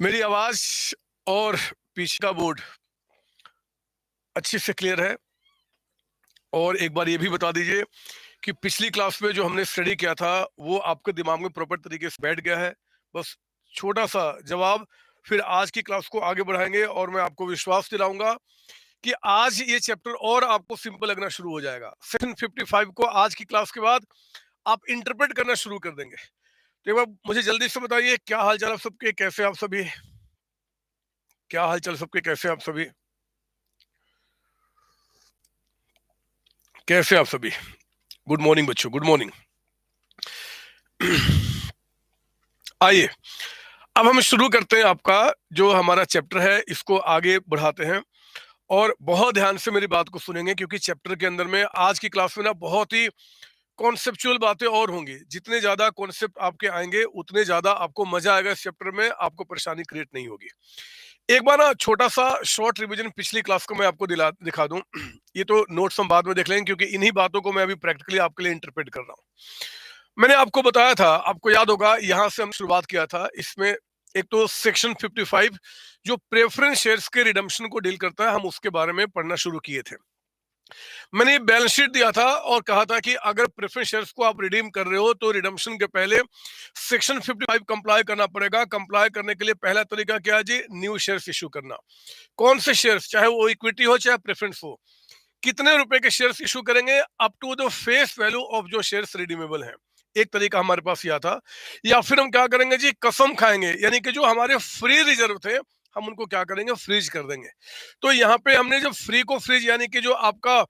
मेरी आवाज और पीछे का बोर्ड अच्छे से क्लियर है। और एक बार ये भी बता दीजिए कि पिछली क्लास में जो हमने स्टडी किया था वो आपके दिमाग में प्रॉपर तरीके से बैठ गया है। बस छोटा सा जवाब, फिर आज की क्लास को आगे बढ़ाएंगे और मैं आपको विश्वास दिलाऊंगा कि आज ये चैप्टर और आपको सिंपल लगना शुरू हो जाएगा। सेक्शन 55 को आज की क्लास के बाद आप इंटरप्रेट करना शुरू कर देंगे। तो एक बार मुझे जल्दी से बताइए, क्या हाल चाल आप सबके, कैसे आप सभी? क्या हाल चाल सबके, कैसे आप सभी? कैसे आप सभी? गुड मॉर्निंग बच्चों, गुड मॉर्निंग। आइए अब हम शुरू करते हैं। आपका जो हमारा चैप्टर है इसको आगे बढ़ाते हैं और बहुत ध्यान से मेरी बात को सुनेंगे, क्योंकि चैप्टर के अंदर में आज की क्लास में ना बहुत ही कॉन्सेप्चुअल बातें और होंगी। जितने ज्यादा कॉन्सेप्ट आपके आएंगे उतने ज्यादा आपको मजा आएगा इस चैप्टर में, आपको परेशानी क्रिएट नहीं होगी। एक बार ना छोटा सा शॉर्ट रिवीजन पिछली क्लास को मैं आपको दिखा दूं। ये तो नोट्स हम बाद में देख लेंगे, क्योंकि इन्हीं बातों को मैं अभी प्रैक्टिकली आपके लिए इंटरप्रेट कर रहा हूँ। मैंने आपको बताया था, आपको याद होगा, यहां से हम शुरुआत किया था। इसमें एक तो सेक्शन 55 जो प्रेफरेंस शेयर्स के रिडम्पशन को डील करता है, हम उसके बारे में पढ़ना शुरू किए थे। मैंने ये बैलेंस शीट दिया था और कहा था कि अगर प्रेफरेंस शेयर्स को आप रिडीम कर रहे हो तो रिडम्पशन के पहले सेक्शन 55 कंप्लाई करना पड़ेगा। कंप्लाई करने के लिए पहला तरीका क्या है जी? न्यू शेयर्स इशू करना। कौन से शेयर्स, चाहे वो इक्विटी हो चाहे प्रेफरेंस हो, कितने रुपए के शेयर्स इशू करेंगे? Up to the face value of जो शेयर्स रिडीमेबल हैं। एक तरीका हमारे पास यह था। या फिर हम क्या करेंगे जी? कसम खाएंगे, यानी कि जो हमारे फ्री रिजर्व थे हम उनको क्या करेंगे? फ्रीज कर देंगे। तो यहाँ पे हमने जब फ्री को फ्रीज, यानी कि जो आपका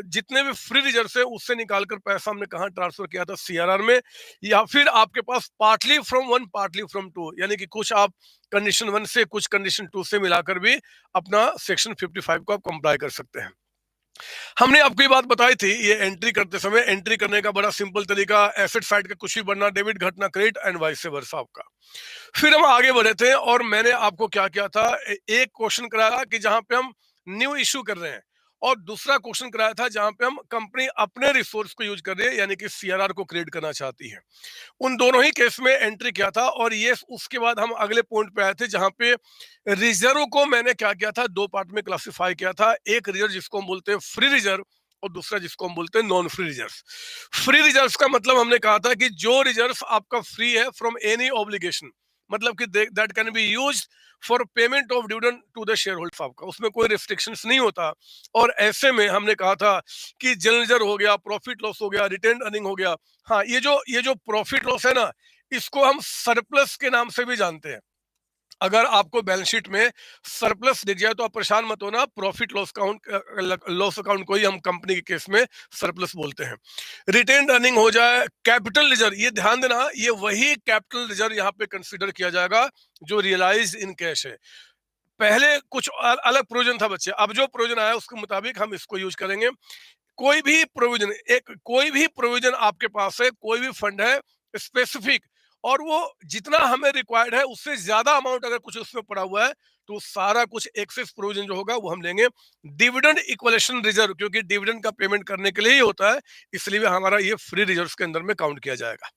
जितने भी फ्री रिजर्व है उससे निकालकर पैसा हमने कहाँ ट्रांसफर किया था? सीआरआर में। या फिर आपके पास partly from one partly from two, यानी कि कुछ आप कंडीशन वन से कुछ कंडीशन टू से मिलाकर भी अपना सेक्शन 55 को आप कंप्लाई कर सकते हैं। हमने आपको ये बात बताई थी, ये एंट्री करते समय एंट्री करने का बड़ा सिंपल तरीका, एसेट साइड का कुछ भी बढ़ना, डेबिट घटना क्रेडिट एंड वाइस वर्सा आपका। फिर हम आगे बढ़े थे और मैंने आपको क्या किया था, एक क्वेश्चन कराया कि जहां पे हम न्यू इशू कर रहे हैं, और दूसरा क्वेश्चन कराया था जहां पे हम कंपनी अपने रिसोर्स को यूज कर रही है, यानी कि सीआरआर को क्रिएट करना चाहती है। उन दोनों ही केस में एंट्री किया था। और ये उसके बाद हम अगले पॉइंट पे आए थे जहां पे रिजर्व को मैंने क्या किया था? दो पार्ट में क्लासिफाई किया था। एक रिजर्व जिसको हम बोलते हैं फ्री रिजर्व, और दूसरा जिसको हम बोलते हैं non free reserve. Free reserve का मतलब हमने कहा था कि जो रिजर्व आपका फ्री है फ्रॉम एनी ऑब्लिगेशन, मतलब कि that can be used for payment of dividend to the share holders आपका, उसमें कोई रिस्ट्रिक्शंस नहीं होता। और ऐसे में हमने कहा था कि जनरल रिजर्व हो गया, प्रॉफिट लॉस हो गया, रिटेन अर्निंग हो गया। हाँ, ये जो प्रॉफिट लॉस है ना, इसको हम सरप्लस के नाम से भी जानते हैं। अगर आपको बैलेंस शीट में सरप्लस दिख जाए तो आप परेशान मत होना, profit loss account, loss account को ही हम कंपनी के केस में सरप्लस बोलते हैं। रिटेन अर्निंग हो जाए, कैपिटल रिजर्व, ये ध्यान देना, ये वही कैपिटल रिजर्व यहाँ पे कंसीडर किया जाएगा जो रियलाइज इन कैश है। पहले कुछ अलग प्रोविजन था बच्चे, अब जो प्रोविजन आया उसके मुताबिक हम इसको यूज करेंगे। कोई भी प्रोविजन आपके पास है, कोई भी फंड है स्पेसिफिक, और वो जितना हमें रिक्वायर्ड है उससे ज्यादा अमाउंट अगर कुछ उसमें पड़ा हुआ है, तो सारा कुछ एक्सेस प्रोविजन जो होगा वो हम लेंगे। डिविडेंड इक्वलेशन रिजर्व, क्योंकि डिविडेंड का पेमेंट करने के लिए ही होता है, इसलिए हमारा ये फ्री रिजर्व के अंदर में काउंट किया जाएगा।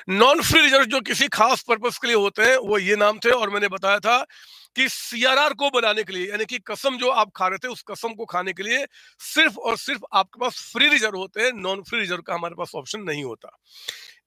नॉन फ्री रिजर्व जो किसी खास पर्पस के लिए होते हैं वो ये नाम थे, और मैंने बताया था कि सीआरआर को बनाने के लिए, यानी कि कसम जो आप खा रहे थे उस कसम को खाने के लिए सिर्फ और सिर्फ आपके पास फ्री रिजर्व होते हैं, नॉन फ्री रिजर्व का हमारे पास ऑप्शन नहीं होता।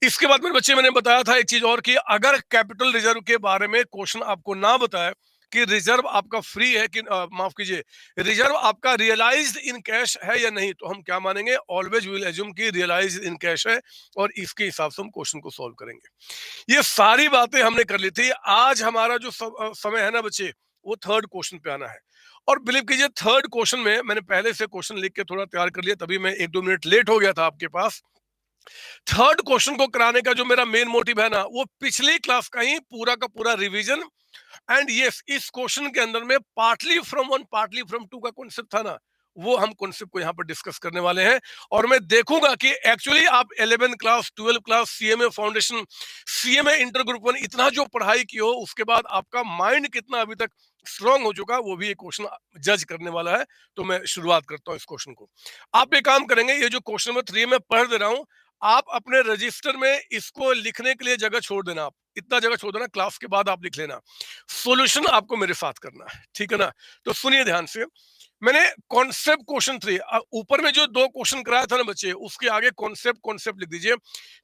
इसके बाद मेरे बच्चे, मैंने बताया था एक चीज और कि अगर कैपिटल रिजर्व के बारे में क्वेश्चन आपको ना बताए कि रिजर्व आपका फ्री है कि माफ कीजिए, रिजर्व आपका रियलाइज्ड इन कैश है या नहीं, तो हम क्या मानेंगे? ऑलवेज विल एज्यूम कि रियलाइज्ड इन कैश है, और इसके हिसाब से हम क्वेश्चन को सॉल्व करेंगे। ये सारी बातें हमने कर ली थी। आज हमारा जो समय है ना बच्चे, वो थर्ड क्वेश्चन पे आना है। और बिलीव कीजिए, थर्ड क्वेश्चन में मैंने पहले से क्वेश्चन लिख के थोड़ा तैयार कर लिया, तभी मैं एक दो मिनट लेट हो गया था आपके पास। थर्ड क्वेश्चन को कराने का जो मेरा मेन मोटिव है ना, वो पिछली क्लास का ही पूरा का पूरा रिवीजन। एंड यस, इस क्वेश्चन के अंदर में partly from one partly from two का कॉन्सेप्ट था ना, वो हम कॉन्सेप्ट को यहाँ पर डिस्कस करने वाले हैं। और मैं देखूंगा कि एक्चुअली आप 11 class 12 class CMA foundation, CMA inter group 1 इतना जो पढ़ाई की हो, उसके बाद आपका माइंड कितना अभी तक स्ट्रांग हो चुका, वो भी एक क्वेश्चन जज करने वाला है। तो मैं शुरुआत करता हूँ इस क्वेश्चन को। आप एक काम करेंगे, ये जो क्वेश्चन नंबर 3 मैं पढ़ दे रहा हूँ, आप अपने रजिस्टर में इसको लिखने के लिए जगह छोड़ देना, आप इतना जगह छोड़ देना, क्लास के बाद आप लिख लेना। सॉल्यूशन आपको मेरे साथ करना है, ठीक है ना? तो सुनिए ध्यान से। मैंने कॉन्सेप्ट क्वेश्चन 3 ऊपर में जो 2 क्वेश्चन कराया था ना बच्चे, उसके आगे कॉन्सेप्ट कॉन्सेप्ट लिख दीजिए,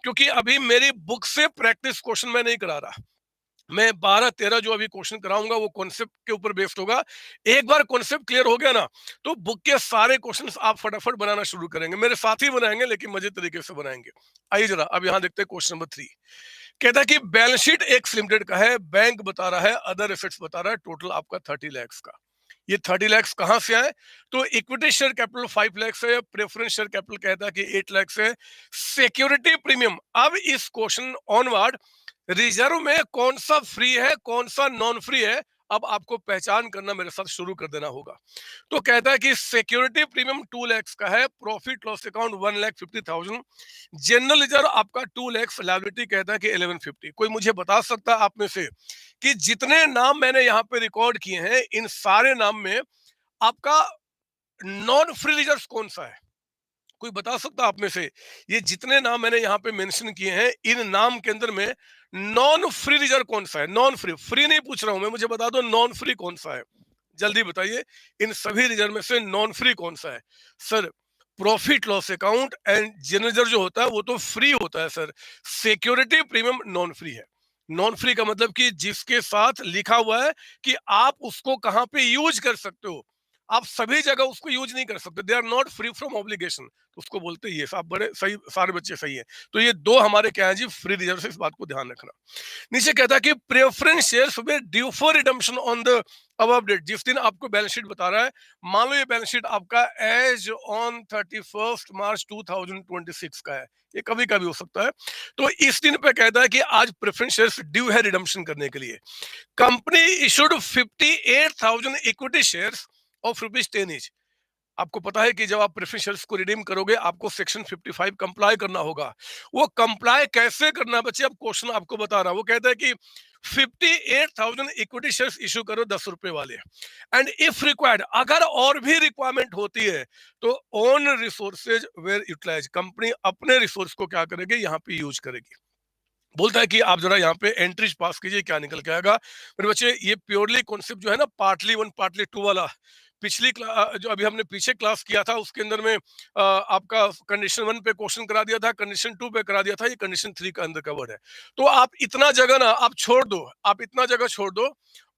क्योंकि अभी मेरी बुक से प्रैक्टिस क्वेश्चन मैं नहीं करा रहा। मैं 12-13 जो अभी क्वेश्चन कराऊंगा वो कॉन्सेप्ट के ऊपर बेस्ड होगा। एक बार कॉन्सेप्ट क्लियर हो गया ना, तो बुक के सारे क्वेश्चंस आप फटाफट बनाना शुरू करेंगे। मेरे साथ ही बनाएंगे, लेकिन मजे तरीके से बनाएंगे। आइए जरा अब यहाँ देखते हैं क्वेश्चन नंबर 3। कहता है कि बैलेंस शीट एक्स लिमिटेड का है, बैंक बता रहा है, अदर एसेट्स बता रहा है, टोटल आपका 30 लाख का। ये 30 लाख कहां से आए? तो इक्विटी शेयर कैपिटल 5 लाख है, प्रेफरेंस शेयर कैपिटल कहता है कि 8 लाख है, सिक्योरिटी प्रीमियम। अब इस क्वेश्चन ऑनवर्ड रिजर्व में कौन सा फ्री है, कौन सा नॉन फ्री है, अब आपको पहचान करना मेरे साथ शुरू कर देना होगा। तो कहता है कि सिक्योरिटी प्रीमियम 2 लाख का है, profit loss account 1,50,000, general reserve आपका 2 लाख, लायबिलिटी कहता है कि 1150। कोई मुझे बता सकता है आप में से कि जितने नाम मैंने यहाँ पे रिकॉर्ड किए हैं, इन सारे नाम में आपका नॉन फ्री रिजर्व कौन सा है? कोई बता सकता है आप में से? ये जितने नाम मैंने यहाँ पे मेंशन किए हैं, इन नाम के अंदर में नॉन फ्री रिजर्व कौन सा है? नॉन फ्री, फ्री नहीं पूछ रहा हूं मैं, मुझे बता दो नॉन फ्री कौन सा है। जल्दी बताइए, इन सभी रिजर्व में से नॉन फ्री कौन सा है? Sir, profit loss account and general reserve जो होता है वो तो फ्री होता है sir. Security premium non free है। नॉन फ्री का मतलब कि जिसके साथ लिखा हुआ है कि आप उसको कहां पे यूज कर सकते हो, आप सभी जगह उसको यूज नहीं कर सकते। They are not free from obligation, तो उसको बोलते हैं। ये सब बड़े सही, सारे बच्चे सही है। तो ये दो हमारे क्या है जी, फ्री रिजर्व से, इस बात को ध्यान रखना। नीचे कहता है कि preference shares were due for redemption on the above date. जिस दिन आपको बैलेंस शीट बता रहा है, मान लो ये बैलेंस शीट आपका एज ऑन 31 मार्च 2026 का है, ये कभी कभी हो सकता है। तो इस दिन पे कहता है कि आज प्रेफरेंस शेयर्स ड्यू है रिडम्पशन करने के लिए। Company issued 58,000 equity shares of ₹10 each. आपको पता है कि जब आप प्रेफरेंस शेयर्स को रिडीम करोगे, आपको सेक्शन 55 कंप्लाई करना होगा। वो कंप्लाई कैसे करना बच्चे, अब क्वेश्चन आपको बता रहा हूं। वो कहता है कि 58,000 इक्विटी शेयर्स इशू करो, ₹10 वाले, एंड इफ रिक्वायर्ड, अगर और भी रिक्वायरमेंट होती है तो own resources were utilise, company अपने रिसोर्स को क्या करेगी, यहाँ पे यूज करेगी। बोलता है कि आप जरा यहाँ पे एंट्रीज पास कीजिए, क्या निकल के आएगा मेरे बच्चे। ये प्योरली कॉन्सेप्ट जो है ना, पार्टली 1 पार्टली 2 वाला, पिछली जो अभी हमने पीछे क्लास किया था उसके अंदर में आपका कंडीशन 1 पे क्वेश्चन करा दिया था, कंडीशन 2 पे करा दिया था, ये कंडीशन 3 का अंदर कवर्ड है। तो आप इतना जगह ना आप छोड़ दो, आप इतना जगह छोड़ दो,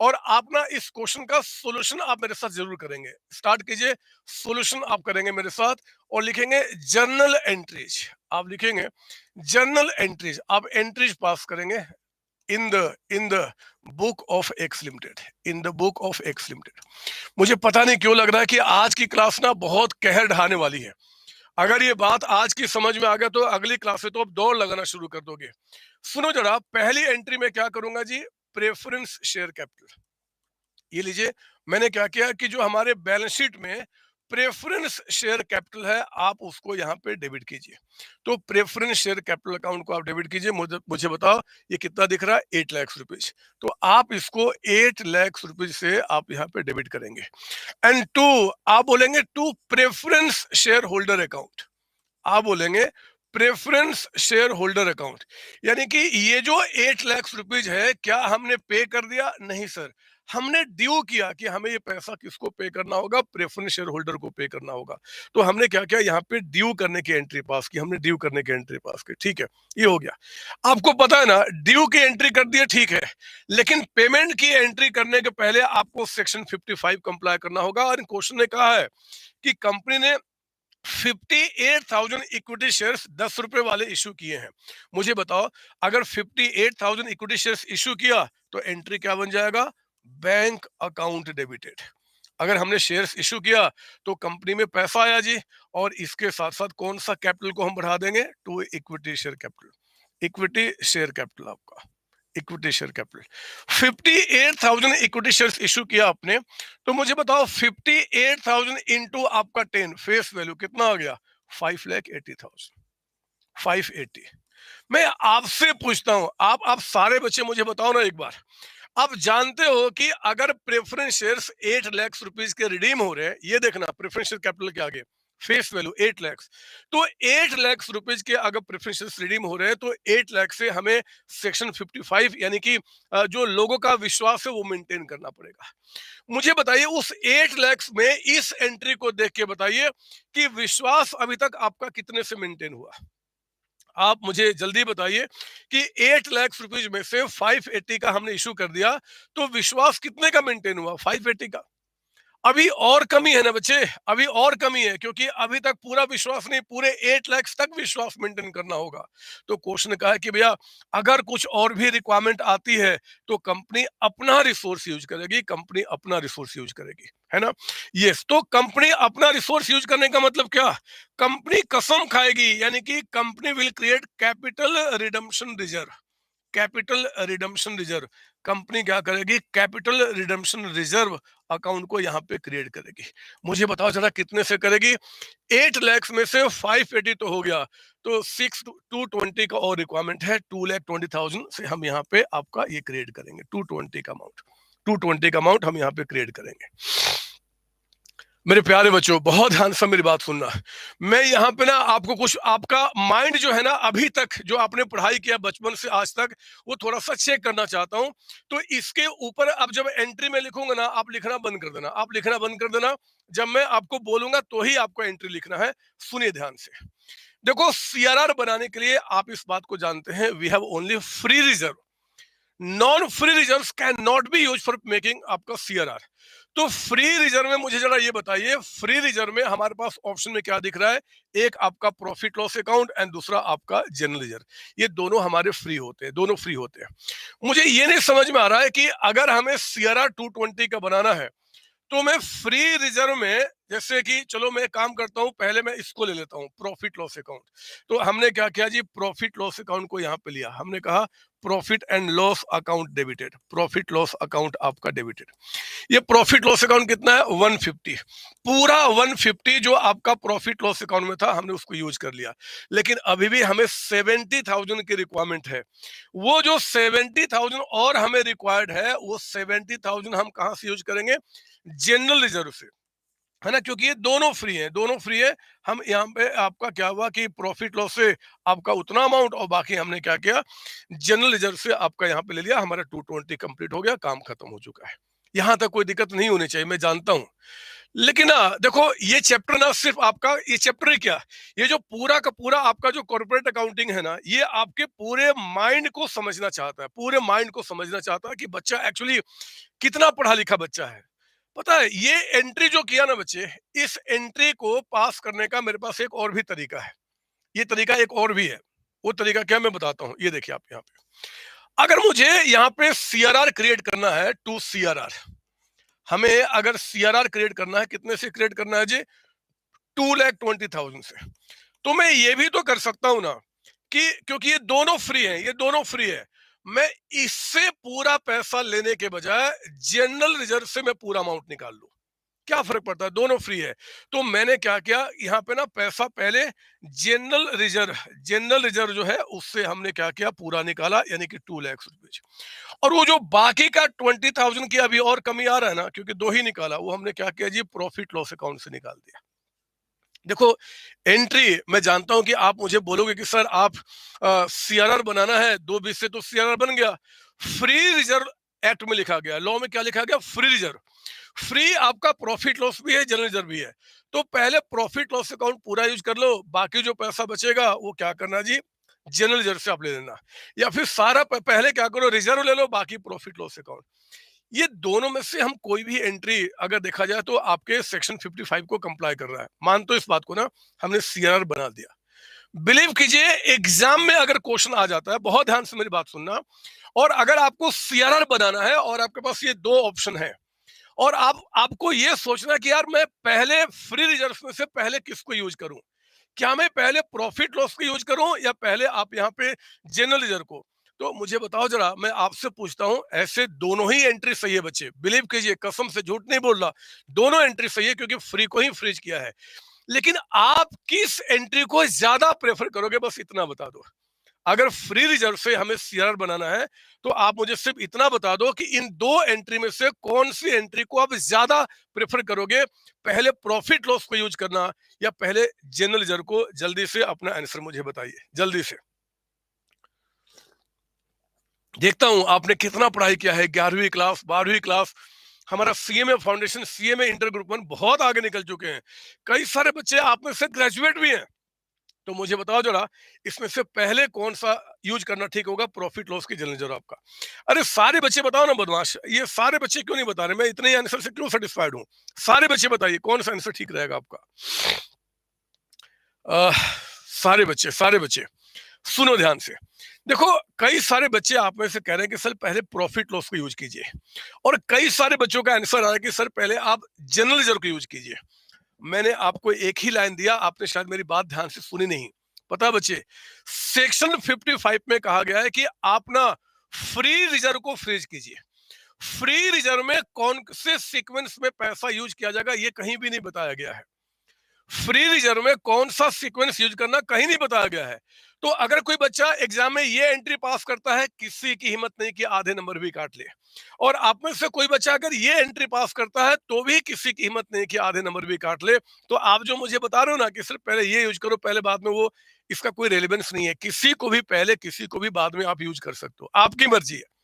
और आप ना इस क्वेश्चन का सोल्यूशन आप मेरे साथ जरूर करेंगे। स्टार्ट कीजिए, सोल्यूशन आप करेंगे मेरे साथ, और लिखेंगे जर्नल एंट्रीज। आप लिखेंगे जर्नल एंट्रीज, आप एंट्रीज पास करेंगे इन the book of X limited, in the book of X limited. मुझे पता नहीं क्यों लग रहा है कि आज की क्लास ना बहुत कहर ढाने वाली है। अगर ये बात आज की समझ में आ गया तो अगली क्लास से तो आप दौड़ लगाना शुरू कर दोगे। सुनो जरा, पहली एंट्री में क्या करूंगा जी, प्रेफरेंस शेयर कैपिटल। ये लीजिए, मैंने क्या किया कि जो हमारे बैलेंस शीट में प्रेफरेंस शेयर कैपिटल है, आप उसको यहाँ पे डेबिट कीजिए। तो प्रेफरेंस शेयर कैपिटल अकाउंट को आप डेबिट कीजिए। मुझे बताओ ये कितना दिख रहा है, 8 लाख रुपीज। तो आप इसको 8 लाख रुपीज से आप यहाँ पे डेबिट करेंगे। एंड टू, आप बोलेंगे to preference share holder account, आप बोलेंगे प्रेफरेंस शेयर होल्डर अकाउंट। यानी कि ये जो 8 लाख रुपीज है, क्या हमने पे कर दिया? नहीं सर, हमने ड्यू किया कि हमें ये पैसा किसको पे करना होगा, प्रेफरेंस शेयर होल्डर को पे करना होगा। तो हमने क्या किया, यहाँ पे ड्यू करने की एंट्री पास की, हमने ड्यू करने की एंट्री पास की। ठीक है, ये हो गया। आपको पता है ना, ड्यू की एंट्री कर दिया, ठीक है, लेकिन पेमेंट की एंट्री करने के पहले आपको सेक्शन 55 कंप्लाई करना होगा। और क्वेश्चन ने कहा है कि कंपनी ने 58,000 इक्विटी शेयर्स ₹10 वाले इशू किए हैं। मुझे बताओ, अगर 58,000 इक्विटी शेयर्स इशू किया तो एंट्री क्या बन जाएगा, बैंक अकाउंट डेबिटेड। अगर हमने शेयर्स इशू किया तो कंपनी में पैसा आया जी, और इसके साथ साथ कौन सा कैपिटल को हम बढ़ा देंगे, to equity share capital. Equity share capital आपका, equity share capital 58,000 equity shares issue किया आपने। तो मुझे बताओ 58,000 इंटू आपका 10 फेस वैल्यू कितना आ गया, 5,80,000, 580। मैं आपसे पूछता हूं, आप सारे बच्चे मुझे बताओ ना एक बार, आप जानते हो कि अगर प्रेफरेंस शेयर्स 8 लाख रुपीज के रिडीम हो रहे हैं, ये देखना प्रेफरेंस शेयर कैपिटल के आगे फेस वैल्यू 8 लाख। तो 8 लाख रुपीज के अगर प्रेफरेंसेस रिडीम हो रहे हैं तो 8 लाख से हमें सेक्शन 55 यानी कि जो लोगों का विश्वास है वो मेंटेन करना पड़ेगा। मुझे बताइए उस 8 लाख में इस एंट्री को देख के बताइए कि विश्वास अभी तक आपका कितने से मेंटेन हुआ। आप मुझे जल्दी बताइए कि 8 लाख रुपीज में से 580 का हमने इशू कर दिया, तो विश्वास कितने का मेंटेन हुआ? 580 का। अभी और कमी है ना बच्चे, अभी और कमी है, क्योंकि अभी तक पूरा विश्वास नहीं, पूरे 8 लाख तक विश्वास मेंटेन करना होगा। तो क्वेश्चन का है कि भैया अगर कुछ और भी रिक्वायरमेंट आती है तो कंपनी अपना रिसोर्स यूज करेगी, कंपनी अपना रिसोर्स यूज करेगी, है ना? यस, तो कंपनी अपना रिसोर्स यूज करने का मतलब क्या? कंपनी कसम खाएगी, यानी कि company will create capital redemption reserve. Capital redemption reserve company क्या करेगी? कैपिटल रिडम्पशन रिजर्व अकाउंट को यहाँ पे क्रिएट करेगी। मुझे बताओ जरा कितने से करेगी? 8 लाख में से 580 तो हो गया, तो 220 का और रिक्वायरमेंट है, 2,20,000 से हम यहाँ पे आपका ये क्रिएट करेंगे। 220 का अमाउंट हम यहाँ पे क्रिएट करेंगे। मेरे प्यारे बच्चों बहुत ध्यान से मेरी बात सुनना। मैं यहाँ पे ना आपको कुछ, आपका माइंड जो है ना अभी तक जो आपने पढ़ाई किया बचपन से आज तक, वो थोड़ा सा चेक करना चाहता हूँ। तो इसके ऊपर अब जब एंट्री में लिखूंगा ना, आप लिखना बंद कर देना, आप लिखना बंद कर देना। जब मैं आपको बोलूंगा तो ही आपको एंट्री लिखना है। सुनिए ध्यान से। देखो सीआरआर बनाने के लिए आप इस बात को जानते हैं, we have only free reserve. Non free reserve can not be use for making आपका सीआरआर। तो फ्री रिजर्व में मुझे जरा ये बताइए, फ्री रिजर्व में हमारे पास ऑप्शन में क्या दिख रहा है? एक आपका प्रॉफिट लॉस अकाउंट एंड दूसरा आपका जनरल रिजर्व। ये दोनों हमारे फ्री होते हैं, दोनों फ्री होते हैं। मुझे ये नहीं समझ में आ रहा है कि अगर हमें सीआरआर 220 का बनाना है तो मैं फ्री रिजर्व में, जैसे कि चलो मैं काम करता हूं, पहले मैं इसको ले लेता हूं प्रॉफिट लॉस अकाउंट। तो हमने क्या किया जी? प्रॉफिट लॉस अकाउंट को यहां पे लिया, हमने कहा profit and loss account debited, profit loss account आपका डेबिटेड। ये प्रॉफिट लॉस अकाउंट कितना है? 150। पूरा 150 जो आपका प्रॉफिट लॉस अकाउंट में था हमने उसको यूज कर लिया। लेकिन अभी भी हमें 70,000 की रिक्वायरमेंट है। वो जो 70,000 और हमें रिक्वायर्ड है, वो 70,000 हम कहां से यूज करेंगे? जनरल रिजर्व से, है ना? क्योंकि ये दोनों फ्री है, दोनों फ्री है। हम यहाँ पे आपका क्या हुआ कि प्रॉफिट लॉस से आपका उतना अमाउंट और बाकी हमने क्या किया? जनरल रिजर्व से आपका यहाँ पे ले लिया। हमारा 220 कंप्लीट हो गया, काम खत्म हो चुका है। यहाँ तक कोई दिक्कत नहीं होनी चाहिए, मैं जानता हूँ। लेकिन ना देखो, ये चैप्टर ना सिर्फ आपका, ये चैप्टर ही क्या, ये जो पूरा का पूरा आपका जो कॉर्पोरेट अकाउंटिंग है ना, ये आपके पूरे माइंड को समझना चाहता है, पूरे माइंड को समझना चाहता है कि बच्चा एक्चुअली कितना पढ़ा लिखा बच्चा है। पता है ये एंट्री जो किया ना बच्चे, इस एंट्री को पास करने का मेरे पास एक और भी तरीका है। ये तरीका एक और भी है। वो तरीका क्या, मैं बताता हूँ। ये देखिए आप यहाँ पे, अगर मुझे यहाँ पे सीआरआर क्रिएट करना है, टू सीआरआर, हमें अगर सीआरआर क्रिएट करना है, कितने से क्रिएट करना है जी? 2,20,000 से। तो मैं ये भी तो कर सकता हूं ना कि क्योंकि ये दोनों फ्री है, ये दोनों फ्री है, मैं इससे पूरा पैसा लेने के बजाय जनरल रिजर्व से मैं पूरा अमाउंट निकाल लूं। क्या फर्क पड़ता है? दोनों फ्री है। तो मैंने क्या किया यहाँ पे ना, पैसा पहले जनरल रिजर्व जो है उससे हमने क्या किया? पूरा निकाला, यानी कि 2 लाख रुपए। और वो जो बाकी का 20,000 की अभी और कमी आ रहा है ना, क्योंकि दो ही निकाला, वो हमने क्या किया जी? प्रॉफिट लॉस अकाउंट से निकाल दिया। देखो एंट्री, मैं जानता हूं कि आप मुझे बोलोगे कि सर आप सीआरआर बनाना है, 220 से तो सीआरआर बन गया। फ्री रिजर्व एक्ट में लिखा गया, लॉ में क्या लिखा गया? Free reserve. फ्री आपका प्रॉफिट लॉस भी है, जनरल रिजर्व भी है। तो पहले प्रॉफिट लॉस अकाउंट पूरा यूज कर लो, बाकी जो पैसा बचेगा वो क्या करना जी? जनरल रिजर्व से आप ले लेना। या फिर सारा पहले क्या करो? रिजर्व ले लो, बाकी प्रॉफिट लॉस अकाउंट। ये दोनों में से हम कोई भी एंट्री अगर देखा जाए तो आपके सेक्शन 55 को कंप्लाई कर रहा है। मान तो इस बात को ना, हमने सीआरआर बना दिया। बिलीव कीजिए एग्जाम में अगर क्वेश्चन आ जाता है, बहुत ध्यान से मेरी बात सुनना, और अगर आपको सीआरआर बनाना है और आपके पास ये दो ऑप्शन है, और आपको ये सोचना कि यार मैं पहले फ्री रिजर्व में से पहले किसको यूज करूं? क्या मैं पहले प्रॉफिट लॉस को यूज करूं या पहले आप यहाँ पे जनरल रिजर्व को? तो मुझे बताओ जरा, मैं आपसे पूछता हूं, ऐसे दोनों ही एंट्री सही है बच्चे, बिलीव कीजिए, कसम से झूठ नहीं बोल रहा। दोनों एंट्री सही है क्योंकि फ्री को ही फ्रीज किया है। लेकिन आप किस एंट्री को ज्यादा प्रेफर करोगे, बस इतना बता दो। अगर फ्री रिजर्व से हमें सीआरआर बनाना है तो आप मुझे सिर्फ इतना बता दो कि इन दो एंट्री में से कौन सी एंट्री को आप ज्यादा प्रेफर करोगे, पहले प्रॉफिट लॉस को यूज करना या पहले जनरल रिजर्व को। जल्दी से अपना आंसर मुझे बताइए, जल्दी से। देखता हूं आपने कितना पढ़ाई किया है, 11वीं क्लास, 12वीं क्लास। हमारा CMA foundation, CMA inter group 1 बहुत आगे निकल चुके हैं। कई सारे बच्चे आप में से ग्रेजुएट भी हैं। तो मुझे बताओ जरा, इसमें से पहले कौन सा यूज करना ठीक होगा, प्रॉफिट लॉस की जनरल रिजर्व आपका? अरे सारे बच्चे बताओ ना बदमाश, ये सारे बच्चे क्यों नहीं बता रहे? मैं इतने ही आंसर से क्यों सेटिस्फाइड हूँ? सारे बच्चे बताइए कौन सा आंसर ठीक रहेगा आपका। सारे बच्चे, सारे बच्चे सुनो ध्यान से। देखो, कई सारे बच्चे आप में से कह रहे हैं कि सर पहले प्रॉफिट लॉस को यूज कीजिए, और कई सारे बच्चों का आंसर आया कि सर पहले आप जनरल रिजर्व को यूज कीजिए। मैंने आपको एक ही लाइन दिया, आपने शायद मेरी बात ध्यान से सुनी नहीं। पता है बच्चे, सेक्शन 55 में कहा गया है कि आप ना फ्री रिजर्व को फ्रीज कीजिए। फ्री रिजर्व में कौन से सीक्वेंस में पैसा यूज किया जाएगा ये कहीं भी नहीं बताया गया है। फ्री रिजर्व में कौन सा सीक्वेंस यूज करना कहीं नहीं बताया गया है। तो अगर कोई बच्चा एग्जाम में ये एंट्री पास करता है, किसी की हिम्मत नहीं कि आधे नंबर भी काट ले। और आप में से कोई बच्चा अगर ये एंट्री पास करता है तो भी किसी की हिम्मत नहीं कि आधे नंबर भी काट ले। तो आप जो मुझे बता रहे हो ना कि सिर्फ पहले ये यूज करो पहले बाद में वो, इसका कोई रेलेवेंस नहीं है। किसी को भी पहले, किसी को भी बाद में आप यूज कर सकते हो, आपकी मर्जी है।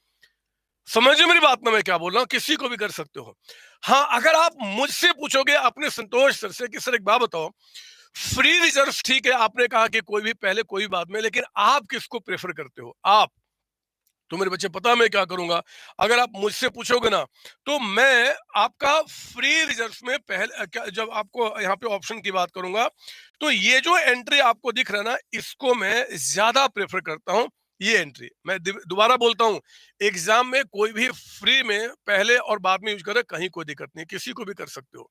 समझो मेरी बात ना, मैं क्या बोल रहा हूँ, किसी को भी कर सकते हो। हाँ, अगर आप मुझसे पूछोगे अपने संतोष सर से कि सर एक बात बताओ, फ्री रिजर्व ठीक है, आपने कहा कि कोई भी पहले कोई भी बाद में, लेकिन आप किसको प्रेफर करते हो? आप। तो मेरे बच्चे पता मैं क्या करूंगा, अगर आप मुझसे पूछोगे ना तो मैं आपका फ्री रिजर्व में पहले जब आपको यहाँ पे ऑप्शन की बात करूंगा तो ये जो एंट्री आपको दिख रहा है ना, इसको मैं ज्यादा प्रेफर करता हूँ। ये एंट्री मैं दोबारा बोलता हूँ, एग्जाम में कोई भी फ्री में पहले और बाद में यूज करे कहीं कोई दिक्कत नहीं, किसी को भी कर सकते हो।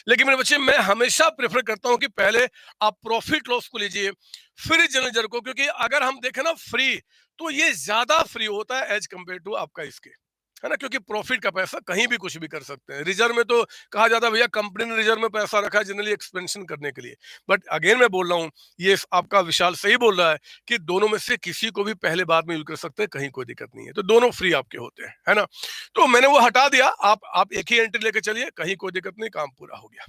लेकिन मेरे बच्चे मैं हमेशा प्रेफर करता हूं कि पहले आप प्रॉफिट लॉस को लीजिए, फिर जनरल को, क्योंकि अगर हम देखें ना फ्री, तो ये ज्यादा फ्री होता है एज कंपेयर टू आपका इसके, है ना, क्योंकि प्रॉफिट का पैसा कहीं भी कुछ भी कर सकते हैं। रिजर्व में तो कहा जाता है भैया कंपनी ने रिजर्व में पैसा रखा है जनरली एक्सपेंशन करने के लिए। बट अगेन मैं बोल रहा हूँ, ये आपका विशाल सही बोल रहा है कि दोनों में से किसी को भी पहले बाद में यूज कर सकते हैं, कहीं कोई दिक्कत नहीं है। तो दोनों फ्री आपके होते हैं, है ना। तो मैंने वो हटा दिया, आप एक ही एंट्री लेके चलिए, कहीं कोई दिक्कत नहीं, काम पूरा हो गया।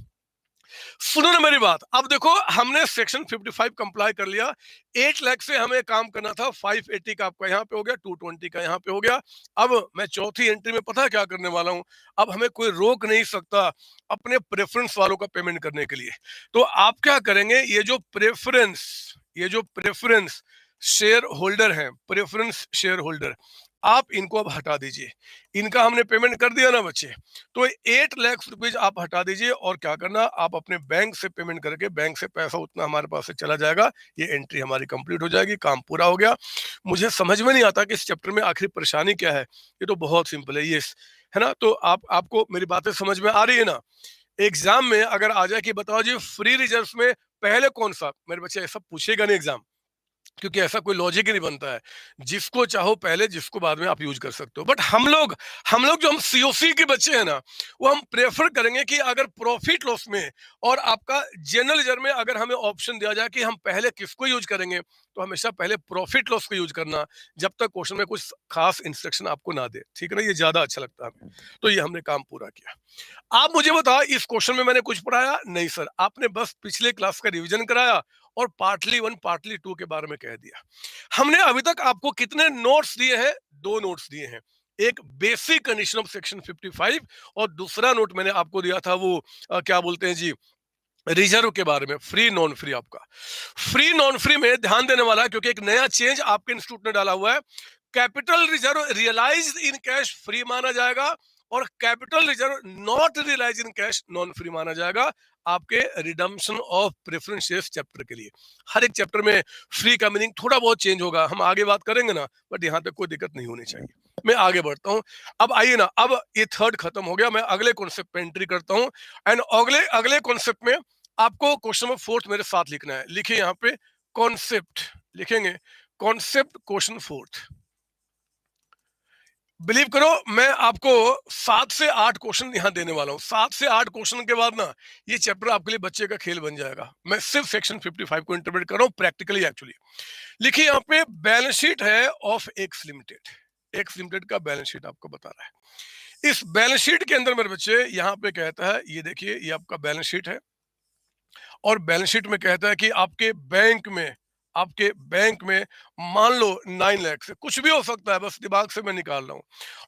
सुनो ना मेरी बात, अब देखो हमने सेक्शन 55 कंप्लाई कर लिया। 8 लाख से हमें काम करना था, 580 का आपका यहाँ पे हो गया, 220 का यहाँ पे हो गया। अब मैं चौथी एंट्री में पता है क्या करने वाला हूँ, अब हमें कोई रोक नहीं सकता अपने प्रेफरेंस वालों का पेमेंट करने के लिए। तो आप क्या करेंगे, ये जो प्रेफरेंस शेयर होल्डर हैं, प्रेफरेंस शेयर होल्डर, आप इनको अब हटा दीजिए। इनका हमने पेमेंट कर दिया ना बच्चे, तो 8 लाख रुपीज आप हटा दीजिए। और क्या करना, आप अपने बैंक से पेमेंट करके बैंक से पैसा उतना हमारे पास से चला जाएगा। ये एंट्री हमारी कंप्लीट हो जाएगी, काम पूरा हो गया। मुझे समझ में नहीं आता कि इस चैप्टर में आखिर परेशानी क्या है। ये तो बहुत सिंपल है, ये है ना। तो आपको मेरी बातें समझ में आ रही है ना। एग्जाम में अगर आ जाए कि बताओ जी फ्री रिजर्व में पहले कौन सा, मेरे बच्चे ऐसा पूछेगा नहीं एग्जाम, क्योंकि ऐसा कोई लॉजिक ही नहीं बनता है। जिसको चाहो पहले, जिसको बाद में आप यूज कर सकते हो। बट हम लोग जो हम सीओसी के बच्चे हैं ना, वो हम प्रेफर करेंगे कि अगर प्रॉफिट लॉस में और आपका जनरल रिजर्व में अगर हमें ऑप्शन दिया जाए कि हम पहले किसको यूज करेंगे, तो हमेशा पहले प्रॉफिट लॉस को यूज करना, जब तक क्वेश्चन में कुछ खास इंस्ट्रक्शन आपको ना दे, ठीक है ना। ये ज्यादा अच्छा लगता है हमें। तो ये हमने काम पूरा किया। आप मुझे बताओ, इस क्वेश्चन में मैंने कुछ पढ़ाया नहीं सर, आपने बस पिछले क्लास का रिवीजन कराया और पार्टली 1 पार्टली 2 के बारे में कह दिया। हमने अभी तक आपको कितने नोट्स दिए हैं? 2 नोट्स दिए हैं। एक बेसिक कंडीशन ऑफ सेक्शन 55 और दूसरा नोट मैंने आपको दिया था वो क्या बोलते हैं जी, रिजर्व के बारे में, फ्री नॉन फ्री। आपका फ्री नॉन फ्री में ध्यान देने वाला है, क्योंकि एक नया चेंज आपके इंस्टीट्यूट ने डाला हुआ है। Capital reserve realised in cash free माना जाएगा, और capital reserve not realise in cash non free माना जाएगा आपके redemption of preference shares chapter के लिए। हर एक चैप्टर में फ्री का मीनिंग थोड़ा बहुत चेंज होगा, हम आगे बात करेंगे ना, बट यहाँ तक कोई दिक्कत नहीं होनी चाहिए। मैं आगे बढ़ता हूँ। अब आइए ना, अब ये थर्ड खत्म हो गया, मैं अगले कॉन्सेप्ट पे एंट्री करता हूँ। एंड अगले अगले कॉन्सेप्ट में आपको क्वेश्चन नंबर 4 मेरे साथ लिखना है। लिखिए यहाँ पे कॉन्सेप्ट, लिखेंगे कॉन्सेप्ट क्वेश्चन 4। बिलीव करो, मैं आपको 7 से 8 क्वेश्चन यहाँ देने वाला हूँ। 7 से 8 क्वेश्चन के बाद ना ये चैप्टर आपके लिए बच्चे का खेल बन जाएगा। मैं सिर्फ सेक्शन 55 को इंटरप्रेट कर रहा हूँ प्रैक्टिकली एक्चुअली। लिखिए यहाँ पे बैलेंस शीट है of X limited. X limited का बैलेंस शीट आपको बता रहा है। इस बैलेंस शीट के अंदर मेरे बच्चे यहाँ पे कहता है, ये देखिए ये आपका बैलेंस शीट है, और बैलेंस शीट में कहता है कि आपके बैंक में मान लो 9 लाख से कुछ भी हो सकता है, बस दिमाग से मैं निकाल रहा हूँ।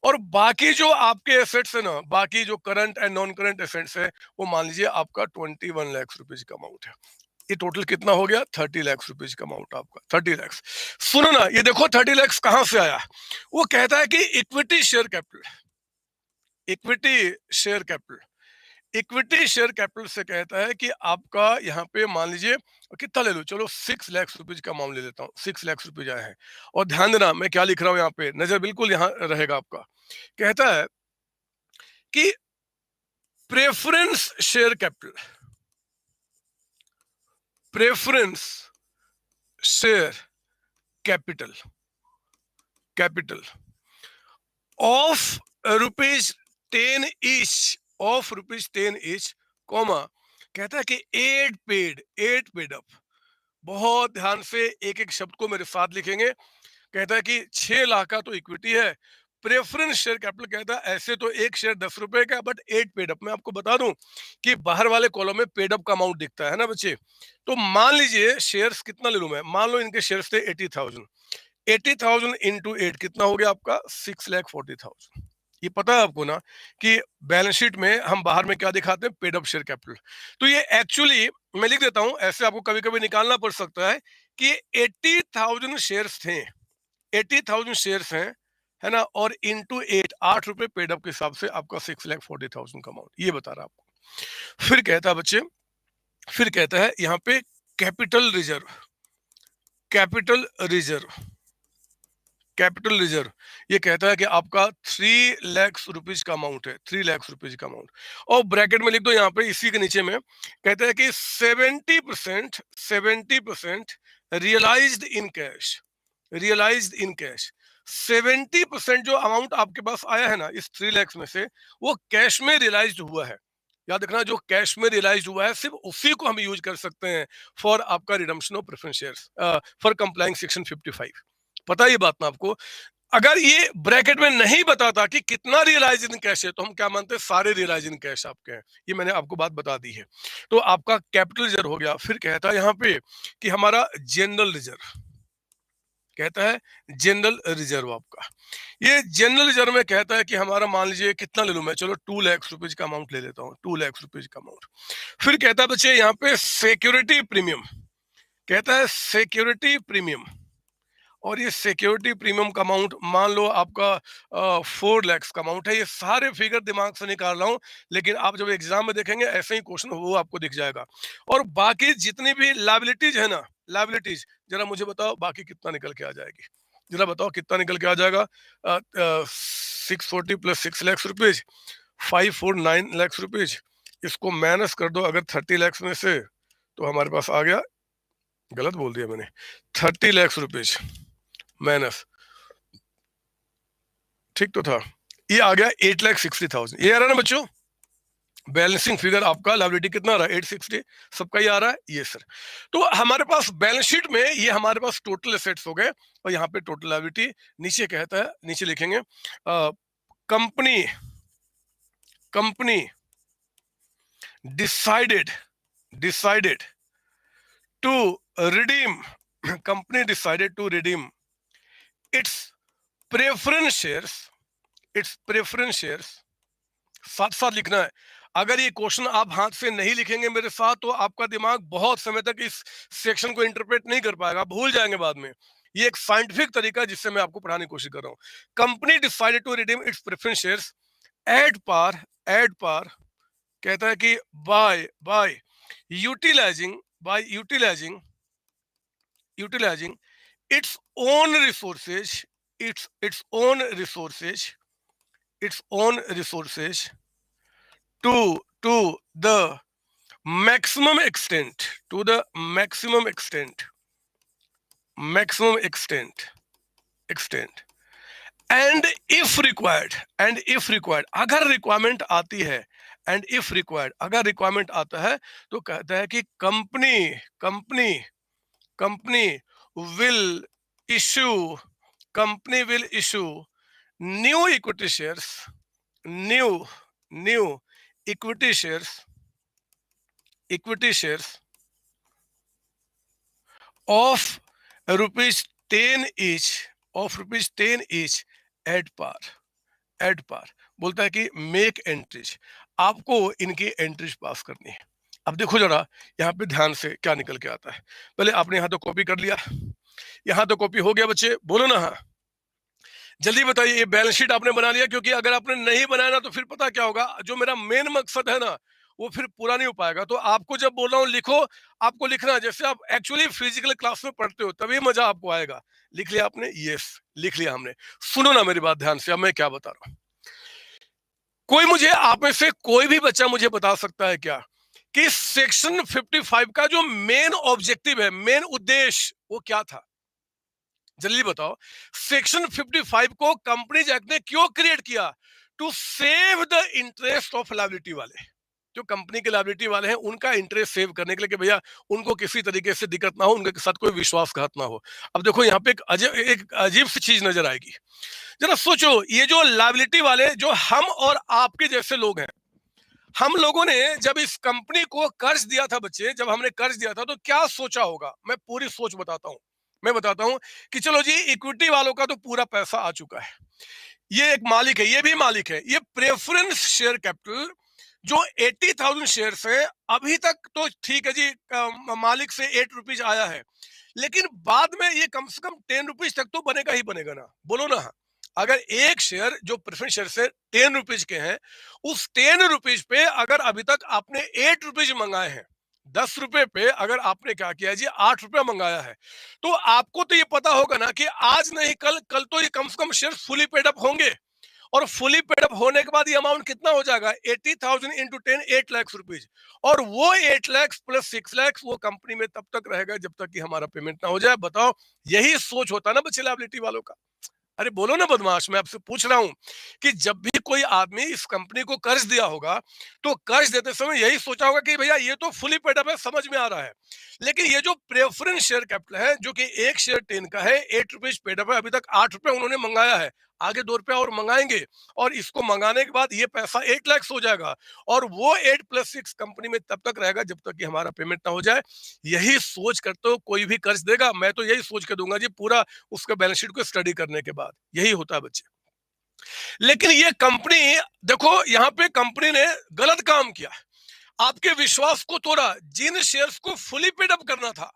और बाकी जो आपके एसेट्स है ना, बाकी जो current and non current assets है, वो मान लीजिए आपका 21 लाख रुपीज का अमाउंट है। ये टोटल कितना हो गया? 30 लाख रुपीज का अमाउंट आपका, 30 लाख। सुनो ना, ये देखो 30 लाख कहां से आया। वो कहता है कि equity share capital, equity share capital, equity share capital से कहता है कि आपका यहाँ पे मान लीजिए कितना ले लो, चलो 6 लाख रुपीज का अमाउंट ले लेता हूँ। 6 लाख रुपीज आए हैं। और ध्यान देना मैं क्या लिख रहा हूँ, यहाँ पे नजर बिल्कुल यहाँ रहेगा आपका। कहता है कि preference share capital, preference share capital, capital of rupees 10 each, of rupees 10 each, comma, कहता है कि एट पेड अप। बहुत ध्यान से एक एक शब्द को मेरे साथ लिखेंगे। कहता है कि 6 लाख का तो इक्विटी है। प्रेफरेंस शेयर कैपिटल कहता है ऐसे तो एक शेयर 10 रुपए का, बट 8 पेड अप। मैं आपको बता दूं कि बाहर वाले कॉलम में पेड अप का अमाउंट दिखता है ना बच्चे। तो मान लीजिए शेयर्स कितना ले लूं मैं, मान लो इनके शेयर्स थे 80,000। 80,000 इंटू 8 कितना हो गया आपका? 6,40,000। ये पता है आपको ना कि बैलेंस शीट में हम बाहर में क्या दिखाते हैं? Paid up share capital. तो ये एक्चुअली मैं लिख देता हूं, ऐसे आपको कभी कभी निकालना पड़ सकता है कि 80,000 शेयर्स थे, 80,000 शेयर्स हैं, है ना, और इंटू 8 रुपए पेड अप के हिसाब से आपका 6,40,000 का अमाउंट ये बता रहा है आपको। फिर कहता है बच्चे, फिर कहता है यहाँ पे capital reserve, capital reserve, capital reserve. ये कहता है कि आपका 3 लाख रुपीज का अमाउंट है, 3 लाख रुपीज का अमाउंट। और ब्रैकेट में लिख दो यहाँ पे इसी के नीचे में, कहता है कि 70%, 70% realised in cash, realised in cash. 70% जो अमाउंट आपके पास आया है ना इस 3 लाख में से, वो कैश में रियलाइज्ड हुआ है। याद रखना, जो कैश में रियलाइज हुआ है सिर्फ उसी को हम यूज कर सकते हैं फॉर आपका redemption of preference shares, for complying section 55। पता है ये बात ना आपको। अगर ये ब्रैकेट में नहीं बताता कि कितना रियलाइज इन कैश है, तो हम क्या मानते हैं? सारे रियलाइज इन कैश आपके हैं। ये मैंने आपको बात बता दी है। तो आपका कैपिटल रिजर्व हो गया। फिर कहता है यहाँ पे कि हमारा जनरल रिजर्व, कहता है जनरल रिजर्व आपका। ये जनरल रिजर्व में कहता है कि हमारा मान लीजिए कितना ले लूं मैं, चलो 2 लाख रुपीज का अमाउंट ले लेता हूँ, 2 लाख रुपीज का अमाउंट। फिर कहता है बच्चे यहाँ पे सिक्योरिटी प्रीमियम, कहता है सिक्योरिटी प्रीमियम। और ये सिक्योरिटी प्रीमियम का अमाउंट मान लो आपका 4 लाख का अमाउंट है। ये सारे फिगर दिमाग से निकाल रहा हूँ, लेकिन आप जब एग्जाम में देखेंगे ऐसे ही क्वेश्चन वो आपको दिख जाएगा। और बाकी जितनी भी लाइबिलिटीज है ना, लाइबिलिटीज, जरा मुझे बताओ बाकी कितना निकल के आ जाएगी। जरा बताओ कितना निकल के आ जाएगा। 640 plus 6 lakh rupees, 549 lakh rupees. इसको माइनस कर दो अगर 30 लाख में से, तो हमारे पास आ गया, गलत बोल दिया मैंने, 30 लाख रुपीज माइनस, ठीक तो था, ये आ गया 8,60,000। ये आ रहा है ना बच्चों, बैलेंसिंग फिगर आपका लाइबिलिटी कितना आ रहा है? 860। सबका ही आ रहा है ये सर। तो हमारे पास बैलेंस शीट में ये हमारे पास टोटल एसेट्स हो गए, और यहाँ पे टोटल लाइबिलिटी। नीचे कहता है, नीचे लिखेंगे company, company decided, decided to redeem, company decided to redeem its preference shares, its preference shares. साथ साथ लिखना है। अगर ये क्वेश्चन आप हाथ से नहीं लिखेंगे मेरे साथ, तो आपका दिमाग बहुत समय तक इस सेक्शन को इंटरप्रेट नहीं कर पाएगा, भूल जाएंगे बाद में। ये एक साइंटिफिक तरीका है जिससे मैं आपको पढ़ाने की कोशिश कर रहा हूँ। Company decided to redeem its preference shares at par, at par, कहता है कि by by utilising, by utilising, utilising its own resources, its own resources, its own resources to the maximum extent, to the maximum extent, maximum extent, extent, and if required, and if required अगर requirement आती है, and if required अगर requirement आता है, तो कहता है कि company company company will issue company will issue new equity shares, new new equity shares, equity shares of rupees 10 each, of rupees 10 each at par, at par. बोलता है कि मेक एंट्रीज, आपको इनकी एंट्रीज पास करनी है। अब देखो जरा यहाँ पे ध्यान से क्या निकल के आता है। पहले आपने यहाँ तो कॉपी कर लिया, यहाँ तो कॉपी हो गया बच्चे, बोलो ना हाँ। जल्दी बताइए, ये बैलेंस शीट आपने बना लिया? क्योंकि अगर आपने नहीं बनाया ना तो फिर पता क्या होगा, जो मेरा मेन मकसद है ना वो फिर पूरा नहीं हो पाएगा। तो आपको जब बोल रहा हूँ लिखो, आपको लिखना है जैसे आप एक्चुअली फिजिकल क्लास में पढ़ते हो, तभी मजा आपको आएगा। लिख लिया आपने? यस, लिख लिया हमने। सुनो ना मेरी बात ध्यान से, अब मैं क्या बता रहा हूँ। कोई मुझे, आप में से कोई भी बच्चा मुझे बता सकता है क्या कि सेक्शन 55 का जो मेन ऑब्जेक्टिव है, मेन उद्देश्य, वो क्या था? जल्दी बताओ। सेक्शन 55 को कंपनीज एक्ट ने क्यों क्रिएट किया? To save the interest of liability वाले, जो कंपनी के लायबिलिटी वाले हैं उनका इंटरेस्ट सेव करने के लिए, कि भैया उनको किसी तरीके से दिक्कत ना हो, उनके साथ कोई विश्वासघात ना हो। अब देखो यहाँ पे एक अजीब सी चीज नजर आएगी। जरा सोचो, ये जो लायबिलिटी वाले, जो हम और आपके जैसे लोग हैं, हम लोगों ने जब इस कंपनी को कर्ज दिया था बच्चे, जब हमने कर्ज दिया था तो क्या सोचा होगा? मैं पूरी सोच बताता हूं। मैं बताता हूं कि चलो जी, इक्विटी वालों का तो पूरा पैसा आ चुका है, ये एक मालिक है, ये भी मालिक है, ये प्रेफरेंस शेयर कैपिटल जो 80,000 शेयर है, अभी तक तो ठीक है जी, मालिक से 8 रुपीज आया है, लेकिन बाद में ये कम से कम 10 रुपीज तक तो बनेगा ही बनेगा ना, बोलो ना हाँ। अगर एक शेयर जो प्रेफरेंस शेयर से 10 रुपीज के हैं, उस 10 रुपीज पे अगर अभी तक आपने 8 रुपीज मंगाए हैं, 10 रुपए पे अगर आपने क्या किया जी, 8 रुपया मंगाया है, तो आपको तो ये पता होगा ना कि आज नहीं कल, कल तो ये कम से कम शेयर फुली पेड अप होंगे। और फुली पेड अप होने के बाद ये अमाउंट कितना हो जाएगा? 80,000 इंटू 10, 8 लाख रुपीज। और वो 8 लाख प्लस 6 लाख वो कंपनी में तब तक रहेगा जब तक कि हमारा पेमेंट ना हो जाए। बताओ, यही सोच होता है ना बच्चे लायबिलिटी वालों का। अरे बोलो ना बदमाश, मैं आपसे पूछ रहा हूं कि जब भी कोई आदमी इस कंपनी को कर्ज दिया होगा, तो कर्ज देते समय यही सोचा होगा कि भैया ये तो फुली पेड अप है, समझ में आ रहा है। लेकिन ये जो प्रेफरेंस शेयर कैपिटल है, जो कि एक शेयर 10 का है, 8 रुपीज पेड अप है, अभी तक 8 रुपए उन्होंने मंगाया है, आगे 2 रुपया और मंगाएंगे, और इसको मंगाने के बाद ये पैसा 8 लाख हो जाएगा, और वो 8 + 6 कंपनी में तब तक रहेगा जब तक कि हमारा पेमेंट ना हो जाए। यही सोच करते हो कोई भी कर्ज देगा, मैं तो यही सोच के दूंगा जी, पूरा उसका बैलेंस शीट को स्टडी करने के बाद। यही होता है बच्चे। लेकिन ये कंपनी, देखो यहाँ पे कंपनी ने गलत काम किया, आपके विश्वास को तोड़ा। जिन शेयर्स को फुली पेड अप करना था,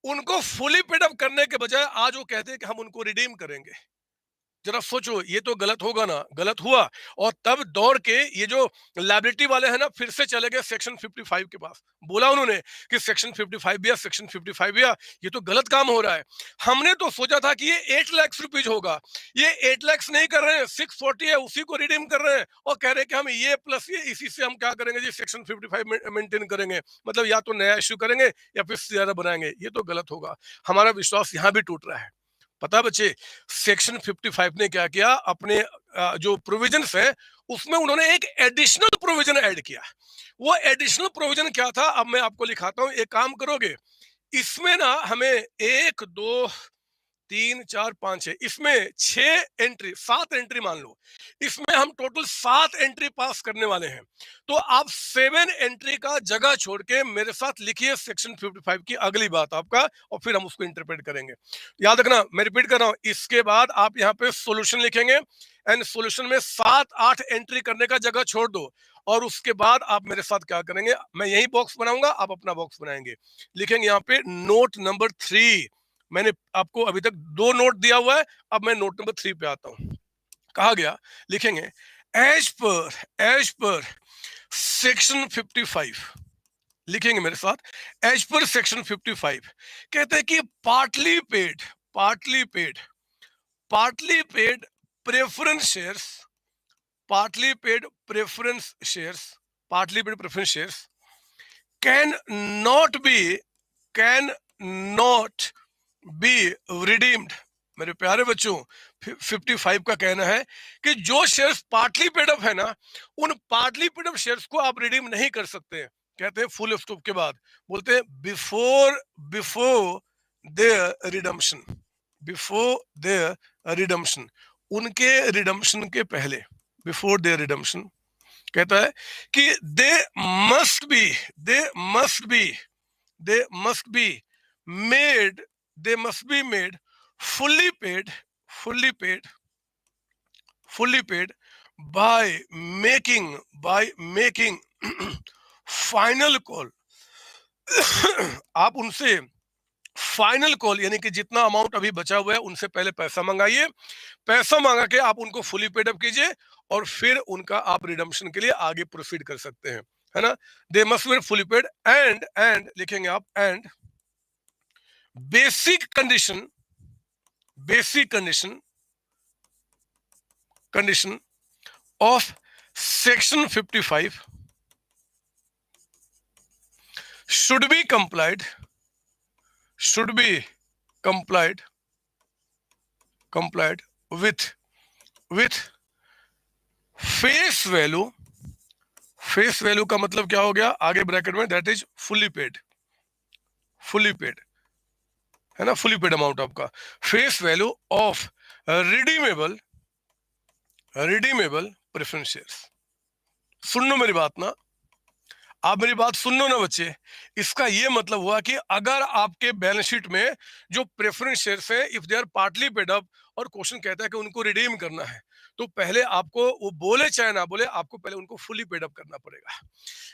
उनको फुली पेड अप करने के बजाय आज वो कहते हैं कि हम उनको रिडीम करेंगे। जरा सोचो, ये तो गलत होगा ना? गलत हुआ। और तब दौड़ के ये जो लायबिलिटी वाले हैं ना, फिर से चले गए सेक्शन 55 के पास। बोला उन्होंने कि सेक्शन 55 भी है, सेक्शन 55 भी है, ये तो गलत काम हो रहा है। हमने तो सोचा था कि ये 8 लाख रुपीज होगा, ये 8 लाख नहीं कर रहे हैं, 640 है, उसी को रिडीम कर रहे हैं, और कह रहे हैं कि हम ये प्लस ये इसी से हम क्या करेंगे जी, सेक्शन 55 मेंटेन करेंगे। मतलब या तो नया इश्यू करेंगे या फिर ज्यादा बनाएंगे। ये तो गलत होगा। हमारा विश्वास यहाँ भी टूट रहा है। पता बच्चे, सेक्शन 55 ने क्या किया, अपने जो प्रोविजंस है उसमें उन्होंने एक एडिशनल प्रोविजन ऐड किया। वो एडिशनल प्रोविजन क्या था, अब मैं आपको लिखाता हूं। एक काम करोगे, इसमें ना हमें 1, 2, 3, 4, 5 है, इसमें 6 एंट्री, 7 एंट्री मान लो, इसमें हम टोटल 7 एंट्री पास करने वाले हैं। तो आप 7 एंट्री का जगह छोड़ के मेरे साथ लिखिए सेक्शन 55 की अगली बात आपका, और फिर हम उसको इंटरप्रेट करेंगे। याद रखना, मैं रिपीट कर रहा हूं, इसके बाद आप यहाँ पे सॉल्यूशन लिखेंगे, एंड सॉल्यूशन में 7-8 एंट्री करने का जगह छोड़ दो, और उसके बाद आप मेरे साथ क्या करेंगे, मैं यही बॉक्स बनाऊंगा, आप अपना बॉक्स बनाएंगे। लिखेंगे यहाँ पे नोट नंबर 3। मैंने आपको अभी तक 2 नोट दिया हुआ है, अब मैं नोट नंबर 3 पे आता हूं। कहा गया, लिखेंगे एज पर सेक्शन 55। लिखेंगे मेरे साथ, एज पर सेक्शन 55 कहते हैं कि partly paid partly paid preference shares partly paid preference shares partly paid preference shares can not B can not be redeemed. मेरे प्यारे बच्चों, 55 का कहना है कि जो शेयर्स पार्टली पेड अप है ना, उन पार्टली पेड अप शेयर्स को आप रिडीम नहीं कर सकते हैं। कहते हैं फुल स्टॉप के बाद, बोलते हैं before before their redemption, before their redemption, उनके रिडम्पशन के पहले, बिफोर देयर रिडम्पशन। कहता है कि must be they must be they must be made they must be made fully paid fully paid fully paid by making final call. आप उनसे final call यानी कि जितना अमाउंट अभी बचा हुआ है उनसे पहले पैसा मंगाइए, पैसा मांगा के आप उनको फुली पेड अप कीजिए और फिर उनका आप रिडम्पशन के लिए आगे प्रोसीड कर सकते हैं, है ना। दे must be fully paid and लिखेंगे आप and basic condition basic condition of section 55 should be complied with face value का मतलब क्या हो गया आगे ब्रैकेट में, दैट इज फुली पेड है ना, फुली पेड अमाउंट आपका, face value of redeemable preference shares. सुन लो मेरी बात ना, आप मेरी बात सुन लो ना बच्चे। इसका ये मतलब हुआ कि अगर आपके बैलेंस शीट में जो प्रेफरेंस शेयर्स है, if they are partly paid up और क्वेश्चन कहता है कि उनको रिडीम करना है, तो पहले आपको, वो बोले चाहे ना बोले, आपको पहले उनको फुली पेड अप करना पड़ेगा।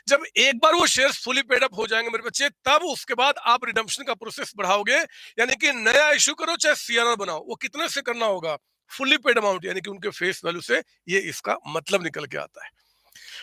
जब एक बार वो शेयर्स फुली पेड अप हो जाएंगे मेरे बच्चे, तब उसके बाद आप रिडम्पशन का प्रोसेस बढ़ाओगे, यानी कि नया इश्यू करो चाहे सीआरआर बनाओ, वो कितने से करना होगा, फुली पेड अमाउंट, यानी कि उनके फेस वैल्यू से। ये इसका मतलब निकल के आता है।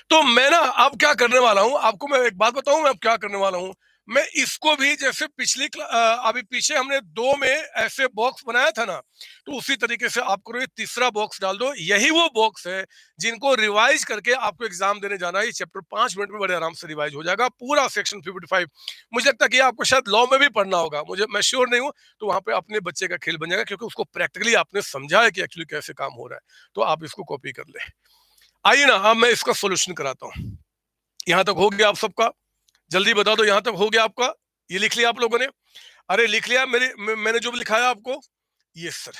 तो मैं ना अब क्या करने वाला हूं, आपको मैं एक बात बताऊं, मैं अब क्या करने वाला हूं, मैं इसको भी जैसे अभी पीछे हमने 2 में ऐसे बॉक्स बनाया था ना, तो उसी तरीके से आप करो, ये तीसरा बॉक्स डाल दो। यही वो बॉक्स है जिनको रिवाइज करके आपको एग्जाम देने जाना है। ये चैप्टर 5 मिनट में बड़े आराम से रिवाइज हो जाएगा, पूरा सेक्शन 55। मुझे लगता है कि आपको शायद लॉ में भी पढ़ना होगा, मैं श्योर नहीं हूं, तो वहां पे अपने बच्चे का खेल बन जाएगा, क्योंकि उसको प्रैक्टिकली आपने समझा है कि एक्चुअली कैसे काम हो रहा है। तो आप इसको कॉपी कर ले। आइए ना, अब मैं इसका सोल्यूशन कराता हूं। यहां तक हो गया आप सबका? जल्दी बता दो, यहां तक हो गया आपका? ये लिख लिया आप लोगों ने? अरे लिख लिया मैंने जो लिखाया आपको? Yes sir.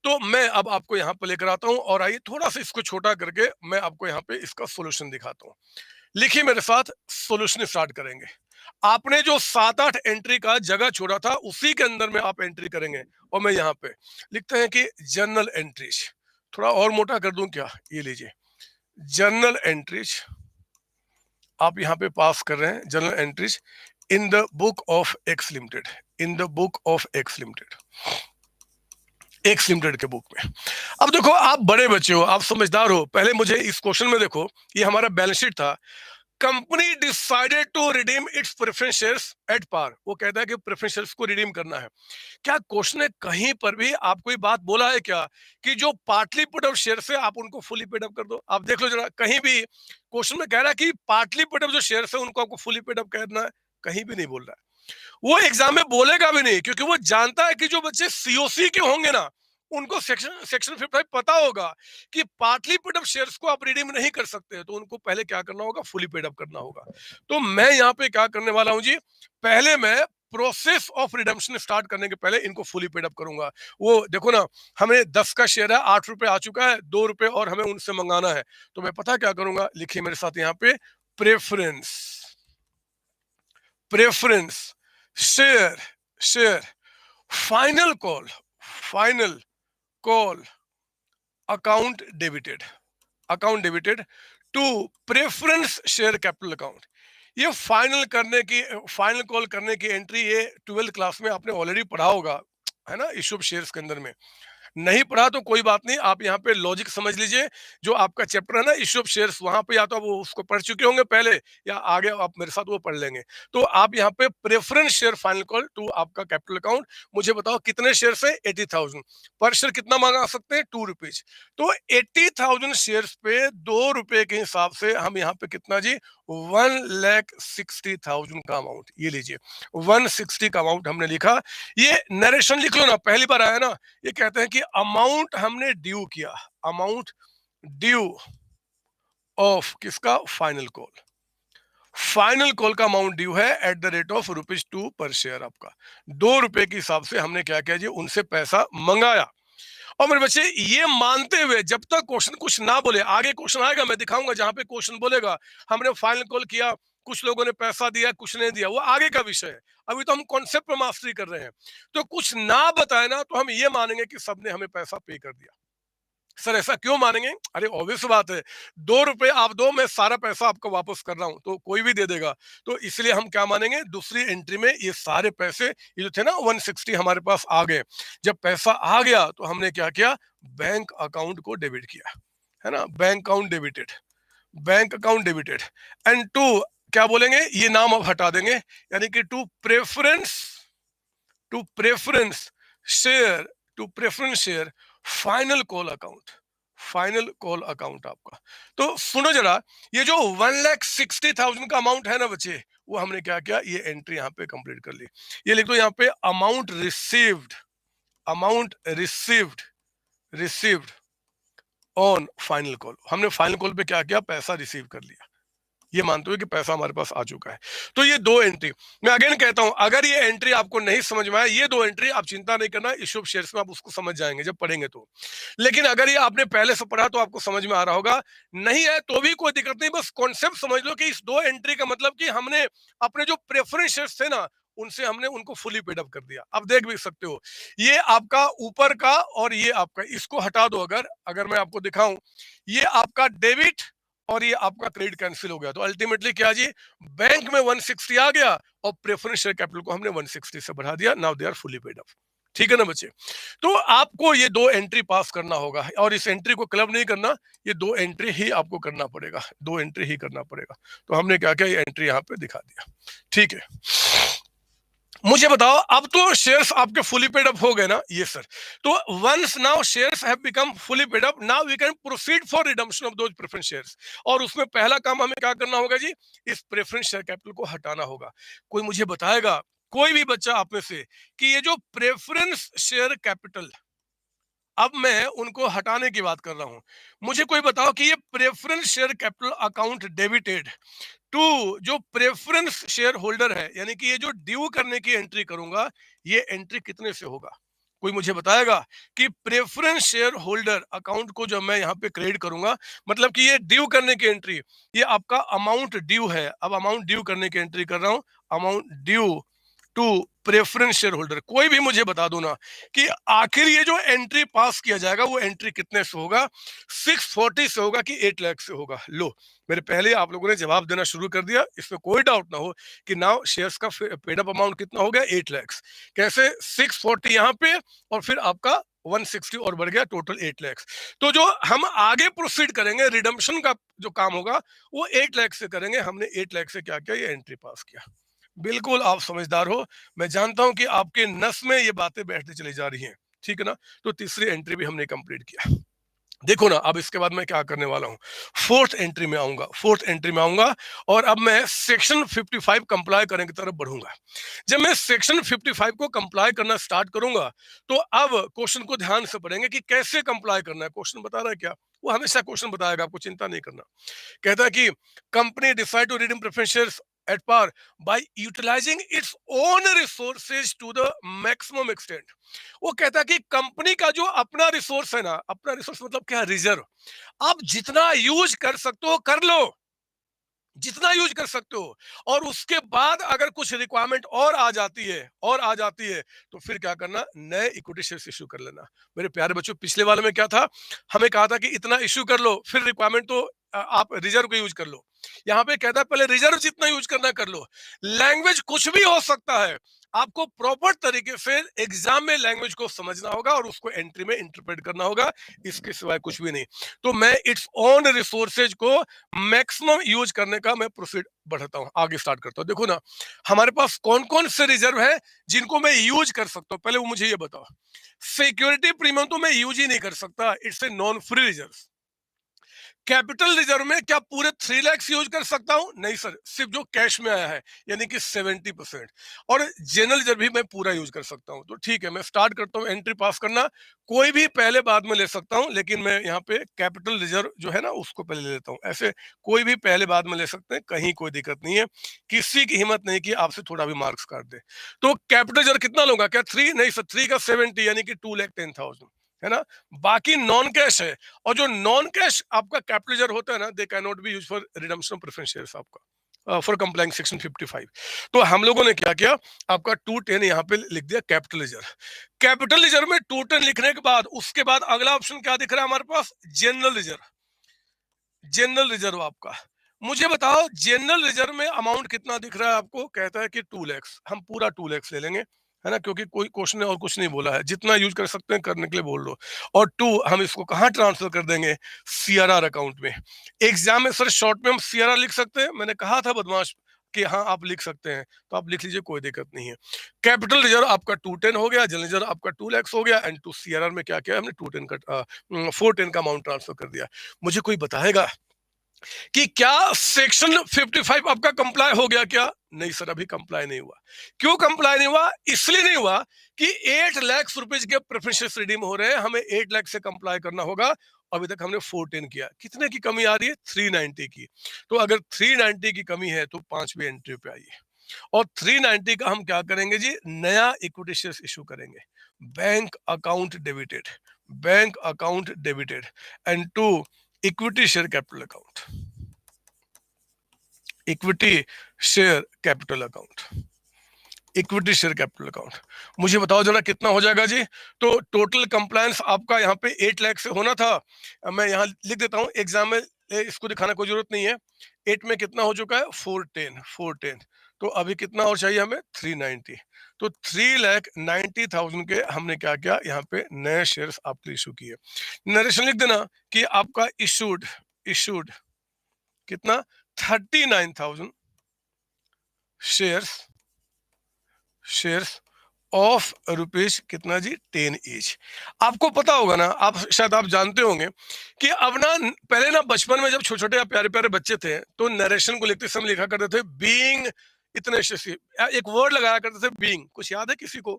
तो मैं अब आपको यहाँ पे लेकर आता हूँ, और आइए थोड़ा सा इसको छोटा करके मैं आपको यहाँ पे इसका सोल्यूशन दिखाता हूँ। लिखिए मेरे साथ, सोल्यूशन स्टार्ट करेंगे। आपने जो 7-8 एंट्री का जगह छोड़ा था, उसी के अंदर में आप एंट्री करेंगे। और मैं यहाँ पे लिखते हैं कि जर्नल एंट्रीज, थोड़ा और मोटा कर दूं क्या? ये लीजिए, जर्नल एंट्रीज आप यहां पे पास कर रहे हैं। Journal entries in the book of X limited, in the book of X limited, x limited के बुक में। अब देखो, आप बड़े बच्चे हो, आप समझदार हो। पहले मुझे इस क्वेश्चन में देखो, ये हमारा बैलेंस शीट था। Company decided to redeem its preference shares at par. वो कहता है कि प्रेफरेंस शेयर्स को रिडीम करना है। क्या क्वेश्चन ने कहीं पर भी आपको ये बात बोला है क्या कि जो पार्टली पेड अप शेयर्स है आप उनको फुली पेड अप कर दो? आप देख लो जरा, कहीं भी क्वेश्चन में कह रहा है कि पार्टली पेड अप जो शेयर्स है उनको आपको फुली पेड अप करना है? कहीं भी नहीं बोल रहा है। वो एग्जाम में बोलेगा भी नहीं, क्योंकि वो जानता है कि जो बच्चे सीओसी के होंगे ना, उनको सेक्शन 55 पता होगा कि पार्टली पेड अप शेयर्स को आप रिडीम नहीं कर सकते, तो उनको पहले क्या करना होगा, फुली पेड अप करना होगा। तो मैं यहाँ पे क्या करने वाला हूँ जी, पहले मैं प्रोसेस ऑफ रिडम्पशन स्टार्ट करने के पहले इनको फुली पेड अप करूंगा। वो देखो ना, हमें 10 का शेयर है, 8 रुपए आ चुका है, 2 रुपए और हमें उनसे मंगाना है। तो मैं पता क्या करूंगा, लिखिए मेरे साथ यहाँ पे, preference preference share final call account debited to preference share capital account. ये फाइनल कॉल करने की एंट्री, ये 12th क्लास में आपने ऑलरेडी पढ़ा होगा, है ना, इश्यू ऑफ शेयर्स के अंदर में। नहीं पढ़ा तो कोई बात नहीं, आप यहाँ पे लॉजिक समझ लीजिए। जो आपका चैप्टर है ना, इश्यू ऑफ शेयर्स, वहां पे या तो आप वो उसको पढ़ चुके होंगे पहले, या आगे आप मेरे साथ वो पढ़ लेंगे। तो आप यहाँ पे preference share final call to आपका कैपिटल अकाउंट, मुझे बताओ कितने शेयर है? 80,000 पर शेयर। कितना मांगा सकते हैं? 2 रुपीज। तो 80,000 शेयर पे 2 रुपए के हिसाब से हम यहाँ पे कितना जी, 1,60,000 का अमाउंट, ये लीजिए 160 का अमाउंट हमने लिखा। ये नरेशन लिख लो ना, पहली बार आया ना। ये कहते हैं कि अमाउंट हमने ड्यू किया, अमाउंट ड्यू ऑफ किसका, फाइनल कॉल। फाइनल कॉल का अमाउंट ड्यू है एट द रेट ऑफ ₹2 पर शेयर। आपका ₹2 के हिसाब से हमने क्या किया जी, उनसे पैसा मंगाया। और मेरे बच्चे ये मानते हुए, जब तक क्वेश्चन कुछ ना बोले, आगे क्वेश्चन आएगा मैं दिखाऊंगा जहां पे क्वेश्चन बोलेगा हमने फाइनल कॉल किया, कुछ लोगों ने पैसा दिया, कुछ नहीं दिया, वो आगे का विषय है। अभी तो हम कॉन्सेप्ट पे मास्टरी कर रहे हैं। तो कुछ ना बताए ना तो हम ये मानेंगे कि सबने हमें पैसा पे कर दिया। सर ऐसा क्यों मानेंगे? अरे ऑब्वियस बात है, ₹2 आप दो, मैं सारा पैसा आपको वापस कर रहा हूं, तो कोई भी दे देगा। तो इसलिए हम क्या मानेंगे, दूसरी एंट्री में ये सारे पैसे, ये जो थे ना 160 हमारे पास आ गए। जब पैसा आ गया तो हमने क्या किया, बैंक अकाउंट को डेबिट किया, है ना, bank account debited, bank account debited. And to क्या बोलेंगे, ये नाम अब हटा देंगे, यानी कि to preference share, to preference share final call account, final call account आपका। तो सुनो जरा, ये जो 1,60,000 का अमाउंट है ना बच्चे, वो हमने क्या किया, ये एंट्री यहाँ पे कंप्लीट कर ली। ये लिख दो यहाँ पे, amount received, amount received, received on final call. हमने फाइनल कॉल पे क्या किया, पैसा रिसीव कर लिया। ये मानते हुए कि पैसा हमारे पास आ चुका है। तो ये दो एंट्री, मैं अगेन कहता हूं, अगर ये एंट्री आपको नहीं समझ में आया, ये दो एंट्री आप चिंता नहीं करना, इश्यू ऑफ शेयर्स में आप उसको समझ जाएंगे जब पढ़ेंगे तो। लेकिन अगर ये आपने पहले से पढ़ा तो आपको समझ में आ रहा होगा, नहीं है तो भी कोई दिक्कत नहीं, बस कॉन्सेप्ट समझ लो कि इस दो एंट्री का मतलब कि हमने अपने जो प्रेफरेंस शेयर्स थे ना, उनसे हमने उनको फुली पेड अप कर दिया। अब देख भी सकते हो, ये आपका ऊपर का और ये आपका, इसको हटा दो। अगर अगर मैं आपको दिखाऊं, ये आपका डेबिट और ये आपका क्रेडिट कैंसिल हो गया, तो अल्टीमेटली क्या जी, बैंक में 160 आ गया और प्रेफरेंस शेयर कैपिटल को हमने 160 से बढ़ा दिया। Now they are fully paid up. ठीक है ना बच्चे? तो आपको ये दो एंट्री पास करना होगा और इस एंट्री को क्लब नहीं करना, ये दो एंट्री ही आपको करना पड़ेगा, दो एंट्री ही करना पड़ेगा। तो हमने क्या किया, ये एंट्री यहाँ पे दिखा दिया। ठीक है, मुझे बताओ, अब तो शेयर्स आपके फुली पेड अप हो गए ना? ये सर। तो once now shares have become fully paid up, now we can proceed for redemption of those preference shares. और उसमें पहला काम हमें क्या करना होगा जी, इस प्रेफरेंस शेयर कैपिटल को हटाना होगा। कोई मुझे बताएगा, कोई भी बच्चा आप में से, कि ये जो प्रेफरेंस शेयर कैपिटल, अब मैं उनको हटाने की बात कर रहा हूं, मुझे कोई बताओ कि ये preference share capital account debited to जो प्रेफरेंस शेयर होल्डर है, यानी कि ये जो ड्यू करने की एंट्री करूंगा, ये एंट्री कितने से होगा? कोई मुझे बताएगा कि प्रेफरेंस शेयर होल्डर अकाउंट को जब मैं यहाँ पे क्रेडिट करूंगा, मतलब कि ये ड्यू करने की एंट्री, ये आपका अमाउंट ड्यू है, अब अमाउंट ड्यू करने की एंट्री कर रहा हूं, amount due to preference share holder. कोई भी मुझे बता दो ना कि आखिर ये जो एंट्री पास किया जाएगा वो एंट्री कितने से होगा, 640 से होगा कि 8 लाख से होगा? लो, मेरे पहले आप लोगों ने जवाब देना शुरू कर दिया, इसमें कोई डाउट ना हो कि नाउ शेयर्स का पेड अप अमाउंट कितना हो गया, 8 लाख। कैसे, 640 यहाँ पे और फिर आपका 160 और बढ़ गया, टोटल 8 लाख। तो जो हम आगे प्रोसीड करेंगे, रिडम्पशन का जो काम होगा वो 8 लाख से करेंगे। हमने 8 लाख से क्या किया, ये एंट्री पास किया। बिल्कुल आप समझदार हो, मैं जानता हूं कि आपके नस में ये बातें बैठती चली जा रही हैं। ठीक है ना? तो तीसरी एंट्री भी हमने कंप्लीट किया। देखो ना, अब इसके बाद मैं क्या करने वाला हूं, फोर्थ एंट्री में आऊंगा, फोर्थ एंट्री में आऊंगा और अब मैं सेक्शन 55 कंप्लाई करने की तरफ बढ़ूंगा। जब मैं सेक्शन 55 को कंप्लाई करना स्टार्ट करूंगा, तो अब क्वेश्चन को ध्यान से पढ़ेंगे कि कैसे कंप्लाई करना है। क्वेश्चन बता रहा है क्या, वो हमेशा क्वेश्चन बताएगा, आपको चिंता नहीं करना। कहता है कि company decide to redeem preference shares at par by utilising its own resources to the maximum extent. वो कहता है कि कंपनी का जो अपना रिसोर्स है ना, अपना रिसोर्स मतलब क्या, रिजर्व, आप जितना यूज कर सकते हो कर लो, जितना यूज कर सकते हो। और उसके बाद अगर कुछ रिक्वायरमेंट और आ जाती है, और आ जाती है, तो फिर क्या करना, नए इक्विटी शेयर्स इश्यू कर लेना। मेरे प्यारे बच्चों, पिछले वाले में क्या था, हमें कहा था कि इतना इश्यू कर लो, फिर रिक्वायरमेंट तो आप रिजर्व को यूज कर लो। यहाँ पे कहता है पहले रिजर्व जितना यूज करना कर लो। लैंग्वेज कुछ भी हो सकता है, आपको प्रॉपर तरीके से एग्जाम में लैंग्वेज को समझना होगा और उसको एंट्री में इंटरप्रेट करना होगा, इसके सिवाय कुछ भी नहीं। तो मैं इट्स ओन रिसोर्सेज को मैक्सिमम यूज करने का मैं प्रोसीड बढ़ता हूं, आगे स्टार्ट करता हूं। देखो ना, हमारे पास कौन कौन से रिजर्व है जिनको मैं यूज कर सकता हूं, पहले वो मुझे ये बताओ। सिक्योरिटी प्रीमियम तो मैं यूज ही नहीं कर सकता, it's a non free reserve. Capital reserve में क्या पूरे 3 लाख यूज कर सकता हूं? नहीं सर, सिर्फ जो कैश में आया है, यानी कि 70%। और जनरल रिजर्व भी मैं पूरा यूज कर सकता हूं। तो ठीक है, मैं स्टार्ट करता हूं एंट्री पास करना। कोई भी पहले बाद में ले सकता हूं, लेकिन मैं यहाँ पे कैपिटल रिजर्व जो है ना उसको पहले ले लेता हूं। ऐसे कोई भी पहले बाद में ले सकते हैं, कहीं कोई दिक्कत नहीं है। किसी की हिम्मत नहीं कि आपसे थोड़ा भी मार्क्स काट दे। तो कैपिटल रिजर्व कितना लूंगा? क्या 3? नहीं सर, 3 का 70 यानी कि 2,10,000 है ना। बाकी नॉन कैश है, और जो नॉन कैश आपका कैपिटल रिजर्व होता है ना, they can not be use for redemption of preference shares आपका, फॉर कंप्लाइंग सेक्शन 55। तो हम लोगों ने क्या किया, आपका 210 यहाँ पे लिख दिया कैपिटल रिजर्व। कैपिटल रिजर्व में 210 लिखने के बाद उसके बाद अगला ऑप्शन क्या दिख रहा है हमारे पास? General reserve. जनरल रिजर्व आपका, मुझे बताओ जनरल रिजर्व में अमाउंट कितना दिख रहा है आपको? कहता है कि 2 लाख। हम पूरा 2 लाख ले लेंगे, है ना, क्योंकि कोई क्वेश्चन और कुछ नहीं बोला है, जितना यूज कर सकते हैं करने के लिए बोल लो। और 2 हम इसको कहाँ ट्रांसफर कर देंगे? सीआरआर अकाउंट में। एग्जाम में सर शॉर्ट में हम सीआरआर लिख सकते हैं, मैंने कहा था बदमाश कि हाँ आप लिख सकते हैं, तो आप लिख लीजिए, कोई दिक्कत नहीं है। कैपिटल रिजर्व आपका 210 हो गया, जनरल रिजर्व आपका 2 लाख हो गया, एंड टू सीआरआर में क्या किया हमने? 210 का 410 का अमाउंट ट्रांसफर कर दिया। मुझे कोई बताएगा कि क्या सेक्शन 55 आपका कंप्लाई हो गया क्या? नहीं सर, अभी कंप्लाई नहीं हुआ। क्यों कंप्लाई नहीं हुआ? इसलिए नहीं हुआ कि 8 लाख रुपए के प्रेफरेंस रिडीम हो रहे हैं, हमें 8 लाख से कंप्लाई करना होगा। अभी तक हमने 410 किया। कितने की कमी आ रही है? 390 की। तो अगर 390 की कमी है तो 5वीं एंट्री पे आइए, और 390 का हम क्या करेंगे जी? नया इक्विटी शेयर इशू करेंगे। Bank account debited, bank account debited, and to equity share capital account, equity share capital account, equity share capital account. मुझे बताओ जरा कितना हो जाएगा जी? तो टोटल कंप्लायंस आपका यहाँ पे 8 लाख से होना था। मैं यहाँ लिख देता हूँ, एग्जाम में इसको दिखाना कोई जरूरत नहीं है। 8 में कितना हो चुका है? 410। तो अभी कितना और चाहिए हमें? 390। तो 3,90,000 के हमने क्या किया, यहाँ पे नए शेयर्स आपके इशू किए। नरेशन लिख देना कि आपका इशूड, इशूड कितना? 39,000 शेयर्स, शेयर्स ऑफ रुपीज कितना जी? 10 ईच। आपको पता होगा ना, आप शायद आप जानते होंगे कि अब ना, पहले ना बचपन में जब छोटे छोटे प्यारे प्यारे बच्चे थे तो नरेशन को लिखते समय लिखा करते थे बीइंग इतने से, एक वर्ड लगाया करते थे बीइंग। कुछ याद है किसी को?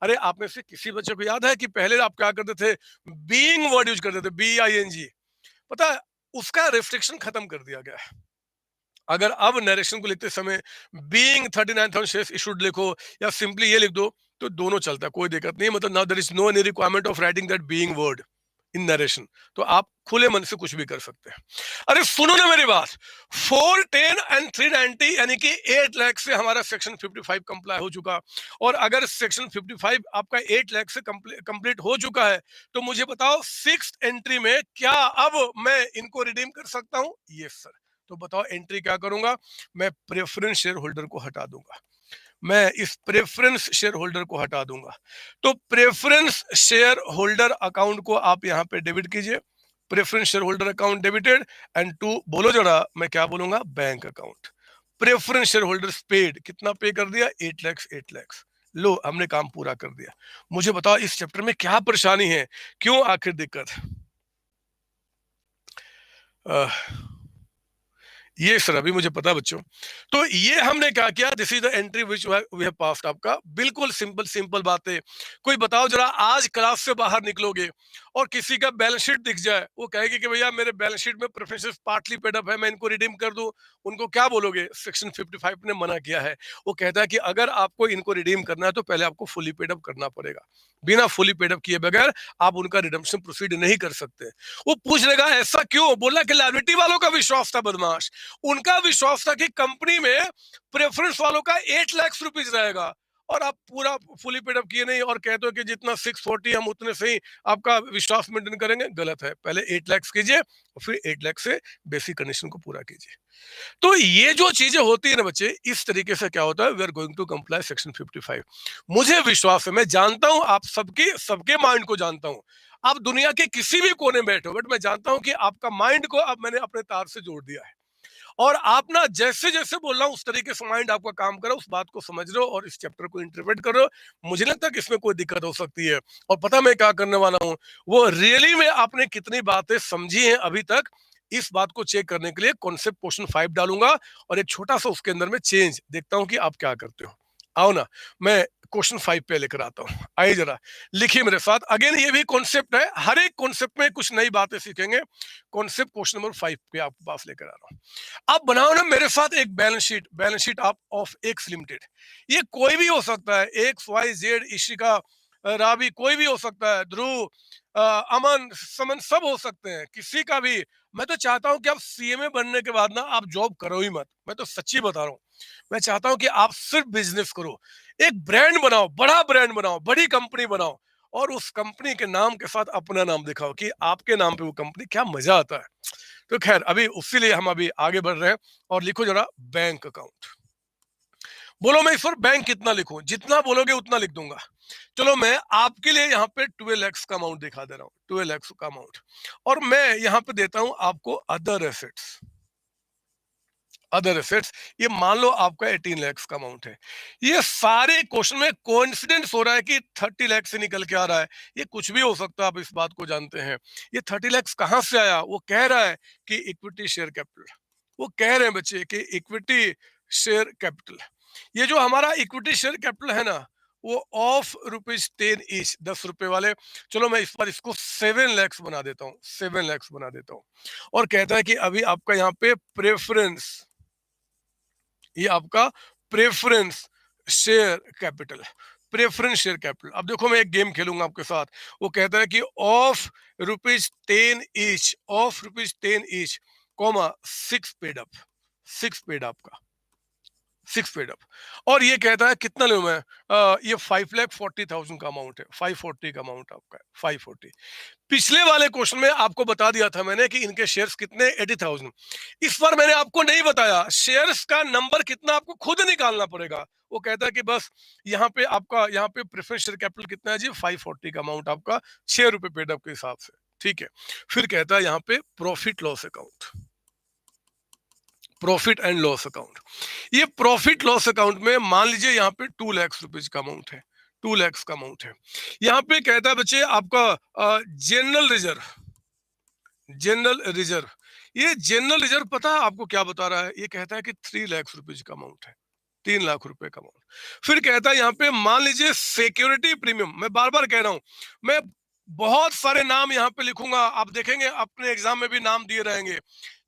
अरे आप में से किसी बच्चे को याद है कि पहले आप क्या करते थे? बीइंग वर्ड यूज करते थे, BING। पता है, उसका रिस्ट्रिक्शन खत्म कर दिया गया है। अगर अब नरेशन को लिखते समय बीइंग 39,000 शेयर्स इशूड लिखो, या सिंपली ये लिख दो, तो दोनों चलता है, कोई दिक्कत नहीं। मतलब now there is no any requirement of writing that being word in narration. तो आप खुले मन से कुछ भी कर सकते हैं। अरे सुनो ना मेरी बात, 410 एंड 390 यानी कि 8 लाख से हमारा सेक्शन 55 कंप्लाई हो चुका। और अगर सेक्शन 55 आपका 8 लाख से कंप्लीट हो चुका है, तो मुझे बताओ 6th एंट्री में क्या अब मैं इनको रिडीम कर सकता हूं? Yes sir. तो बताओ एंट्री क्या करूंगा? मैं प्रेफरेंस शेयर होल्डर को हटा दूंगा, मैं इस प्रेफरेंस शेयर होल्डर को हटा दूंगा। तो प्रेफरेंस शेयर होल्डर अकाउंट को आप यहां पे डेबिट कीजिए, preference share holder account debited, and to बोलो जरा, मैं क्या बोलूंगा? Bank account. Preference share holder paid, कितना पे कर दिया? 8 लाख, 8 लाख। लो, हमने काम पूरा कर दिया। मुझे बताओ इस चैप्टर में क्या परेशानी है, क्यों आखिर दिक्कत? ये सर अभी मुझे पता बच्चों। तो ये हमने क्या किया, this is the entry which we have passed. आपका बिल्कुल सिंपल सिंपल बात है। कोई बताओ जरा, आज क्लास से बाहर निकलोगे और किसी का बैलेंस शीट दिख जाए, वो कहेगी कि भैया मेरे बैलेंस शीट में प्रेफरेंसेस पार्टली पेड अप है, मैं इनको रिडीम कर दूं। उनको क्या बोलोगे? सेक्शन 55 ने मना किया है। वो कहता है कि अगर आपको इनको रिडीम करना है तो पहले आपको फुली पेड अप करना पड़ेगा। बिना फुली पेड अप किए बगैर आप उनका रिडम्पशन प्रोसीड नहीं कर सकते। वो पूछ लेगा ऐसा क्यों? बोला कि लायबिलिटी वालों का विश्वास था बदमाश, उनका विश्वास था कि कंपनी में प्रेफरेंस वालों का 8 लाख रुपीज रहेगा, और आप पूरा फुली पेड अप किए नहीं और कहते हो कि जितना 640 हम उतने से ही आपका विश्वास मेंटेन करेंगे। गलत है, पहले 8 लाख कीजिए और फिर 8 लाख से बेसिक कंडीशन को पूरा कीजिए। तो ये जो चीजें होती है ना बच्चे, इस तरीके से क्या होता है, we are going to comply section 55। मुझे विश्वास है, मैं जानता हूं आप सबके सबके माइंड को जानता हूं। आप दुनिया के किसी भी कोने में बैठो, बट मैं जानता हूं कि आपका माइंड को अब मैंने अपने तार से जोड़ दिया है। और आप ना जैसे जैसे बोल रहा हूं उस तरीके से माइंड आपका काम करो, उस बात को समझ रहे हो और इस चैप्टर को इंटरप्रेट कर रहे हो। मुझे लगता है कि इसमें कोई दिक्कत हो सकती है। और पता मैं क्या करने वाला हूं, वो रियली में आपने कितनी बातें समझी हैं अभी तक, इस बात को चेक करने के लिए कॉन्सेप्ट क्वेश्चन 5 डालूंगा और एक छोटा सा उसके अंदर में चेंज देखता हूं कि आप क्या करते हो। आओ ना, मैं क्वेश्चन 5 पे लेकर आता हूं, आइए जरा लिखिए मेरे साथ। अगेन ये भी कॉन्सेप्ट है, हर एक कॉन्सेप्ट में कुछ नई बातें सीखेंगे। कॉन्सेप्ट क्वेश्चन नंबर 5 पे आपके पास लेकर आ रहा हूं। आप बनाओ ना मेरे साथ एक बैलेंस शीट आप ऑफ एक्स लिमिटेड। ये कोई भी हो सकता है, एक्स वाई जेड, इशिका, राबी, कोई भी हो सकता है, ध्रुव, अमन, समन, सब हो सकते हैं, किसी का भी। मैं तो चाहता हूं कि आप सीएमए बनने के बाद ना आप जॉब करो ही मत, मैं तो सच्ची बता रहा हूं। मैं चाहता हूं कि आप सिर्फ बिजनेस करो, एक ब्रांड बनाओ, बड़ा ब्रांड बनाओ, बड़ी कंपनी बनाओ, और उस कंपनी के नाम के साथ अपना नाम दिखाओ कि आपके नाम पे वो कंपनी, क्या मजा आता है। तो खैर अभी उसी लिए हम अभी आगे बढ़ रहे हैं। और लिखो जरा बैंक अकाउंट। बोलो मैं इस पर बैंक कितना लिखूं, जितना बोलोगे उतना लिख दूंगा। चलो मैं आपके लिए यहाँ पे 12 lakhs का अमाउंट दिखा दे रहा हूँ, 12 lakhs का अमाउंट। और मैं यहाँ पे देता हूं आपको अदर एसेट्स। अदर एसेट्स, ये मान लो आपका 18 lakhs का अमाउंट है। ये सारे क्वेश्चन में कोइंसिडेंस हो रहा है कि 30 lakhs से निकल के आ रहा है। ये कुछ भी हो सकता है, आप इस बात को जानते हैं। ये 30 lakhs कहाँ से आया, वो कह रहा है कि इक्विटी शेयर कैपिटल। वो कह रहे हैं बच्चे कि इक्विटी शेयर कैपिटल। ये जो हमारा इक्विटी शेयर कैपिटल है ना, वो ऑफ ₹10 ईच, 10 रुपए वाले। चलो मैं इस पर इसको 7 lakhs बना देता हूँ, 7 lakhs बना देता हूँ। और कहता है कि अभी आपका यहाँ पे प्रेफरेंस, ये आपका preference share capital, preference share capital. अब देखो मैं एक गेम खेलूंगा आपके साथ। वो कहता है कि of ₹10 each, of ₹10 each, comma 6 paid up, 6 paid आपका, 6 पेड अप। और ये कहता है कितना लूं मैं, ये 5,40,000 का अमाउंट है, 540 का अमाउंट आपका है, 540। पिछले वाले क्वेश्चन में आपको बता दिया था मैंने कि इनके शेयर्स कितने, 80,000। इस बार मैंने आपको नहीं बताया, शेयर्स का नंबर कितना आपको खुद निकालना पड़ेगा। वो कहता है कि बस यहाँ पे आपका, यहाँ पे प्रेफरेंस शेयर कैपिटल कितना है जी, 540 का अमाउंट आपका, 6 रुपए पेड अप के हिसाब से। ठीक है, फिर कहता है यहाँ पे profit loss account, profit and loss account. ये प्रॉफिट लॉस अकाउंट में मान लीजिए यहाँ पे 2 लाख रुपीज का अमाउंट है, 2 lakhs का अमाउंट है। यहाँ पे कहता है बच्चे आपका जनरल रिजर्व, जनरल रिजर्व। ये जनरल रिजर्व पता है आपको क्या बता रहा है, ये कहता है कि 3 लाख रुपीज का अमाउंट है, 3 लाख रुपए का अमाउंट। फिर कहता है यहाँ पे मान लीजिए सिक्योरिटी प्रीमियम। मैं बार बार कह रहा हूं, मैं बहुत सारे नाम यहाँ पे लिखूंगा, आप देखेंगे अपने एग्जाम में भी नाम दिए रहेंगे,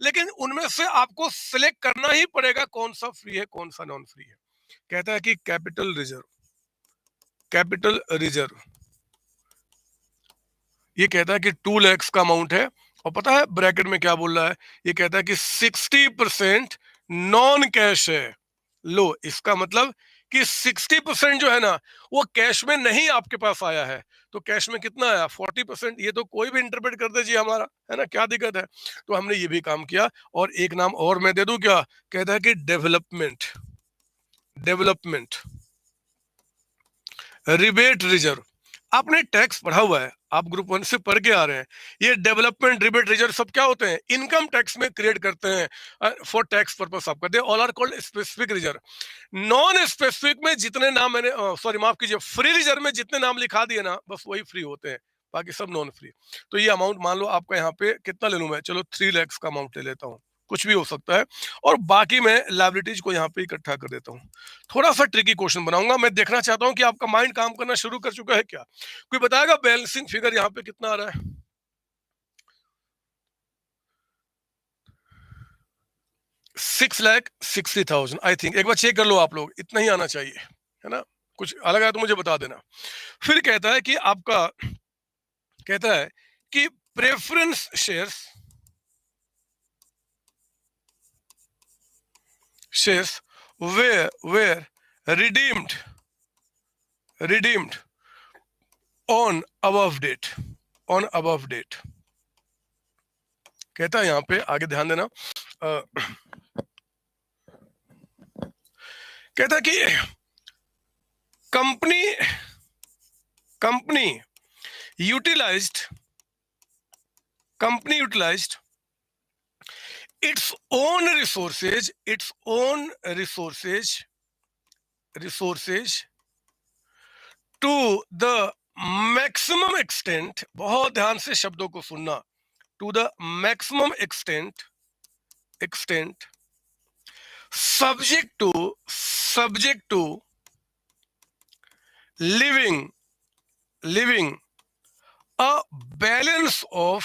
लेकिन उनमें से आपको सिलेक्ट करना ही पड़ेगा कौन सा फ्री है कौन सा नॉन फ्री है। कहता है कि कैपिटल रिजर्व, कैपिटल रिजर्व, ये कहता है कि 2 lakhs का अमाउंट है। और पता है ब्रैकेट में क्या बोल रहा है, ये कहता है कि 60% नॉन कैश है। लो, इसका मतलब कि 60% जो है ना, वो कैश में नहीं आपके पास आया है। तो कैश में कितना आया, 40%। ये तो कोई भी इंटरप्रेट कर दीजिए हमारा, है ना, क्या दिक्कत है। तो हमने ये भी काम किया। और एक नाम और मैं दे दूं क्या, कहता है कि डेवलपमेंट, डेवलपमेंट रिबेट रिजर्व। आपने टैक्स पढ़ा हुआ है, आप ग्रुप 1 से पढ़ के आ रहे हैं। ये डेवलपमेंट रिबेट रिजर्व सब क्या होते हैं, इनकम टैक्स में क्रिएट करते हैं फॉर टैक्स पर्पस। आप करते हैं, all are called specific reserve. Non specific में जितने नाम मैंने, सॉरी माफ कीजिए, फ्री रिजर्व में जितने नाम लिखा दिए ना, बस वही फ्री होते हैं, बाकी सब नॉन फ्री। तो ये अमाउंट मान लो आपका यहाँ पे कितना ले लूं मैं, चलो 3 lakhs का अमाउंट ले लेता हूँ, कुछ भी हो सकता है। और बाकी मैं लाइबिलिटीज को यहाँ पे इकट्ठा कर देता हूँ। थोड़ा सा ट्रिकी क्वेश्चन बनाऊंगा, मैं देखना चाहता हूँ कि आपका माइंड काम करना शुरू कर चुका है क्या। कोई बताएगा बैलेंसिंग फिगर यहाँ पे कितना आ रहा है। 6,60,000 आई थिंक, एक बार चेक कर लो आप लोग, इतना ही आना चाहिए, है ना। कुछ अलग आया तो मुझे बता देना। फिर कहता है कि आपका, कहता है कि preference shares, shares were redeemed, redeemed on above date, on above date. कहता है यहाँ पे आगे ध्यान देना, कहता है कि company, company utilised, company utilised its own resources, its own resources, resources to the maximum extent। बहुत ध्यान से शब्दों को सुनना, to the maximum extent subject to living a balance of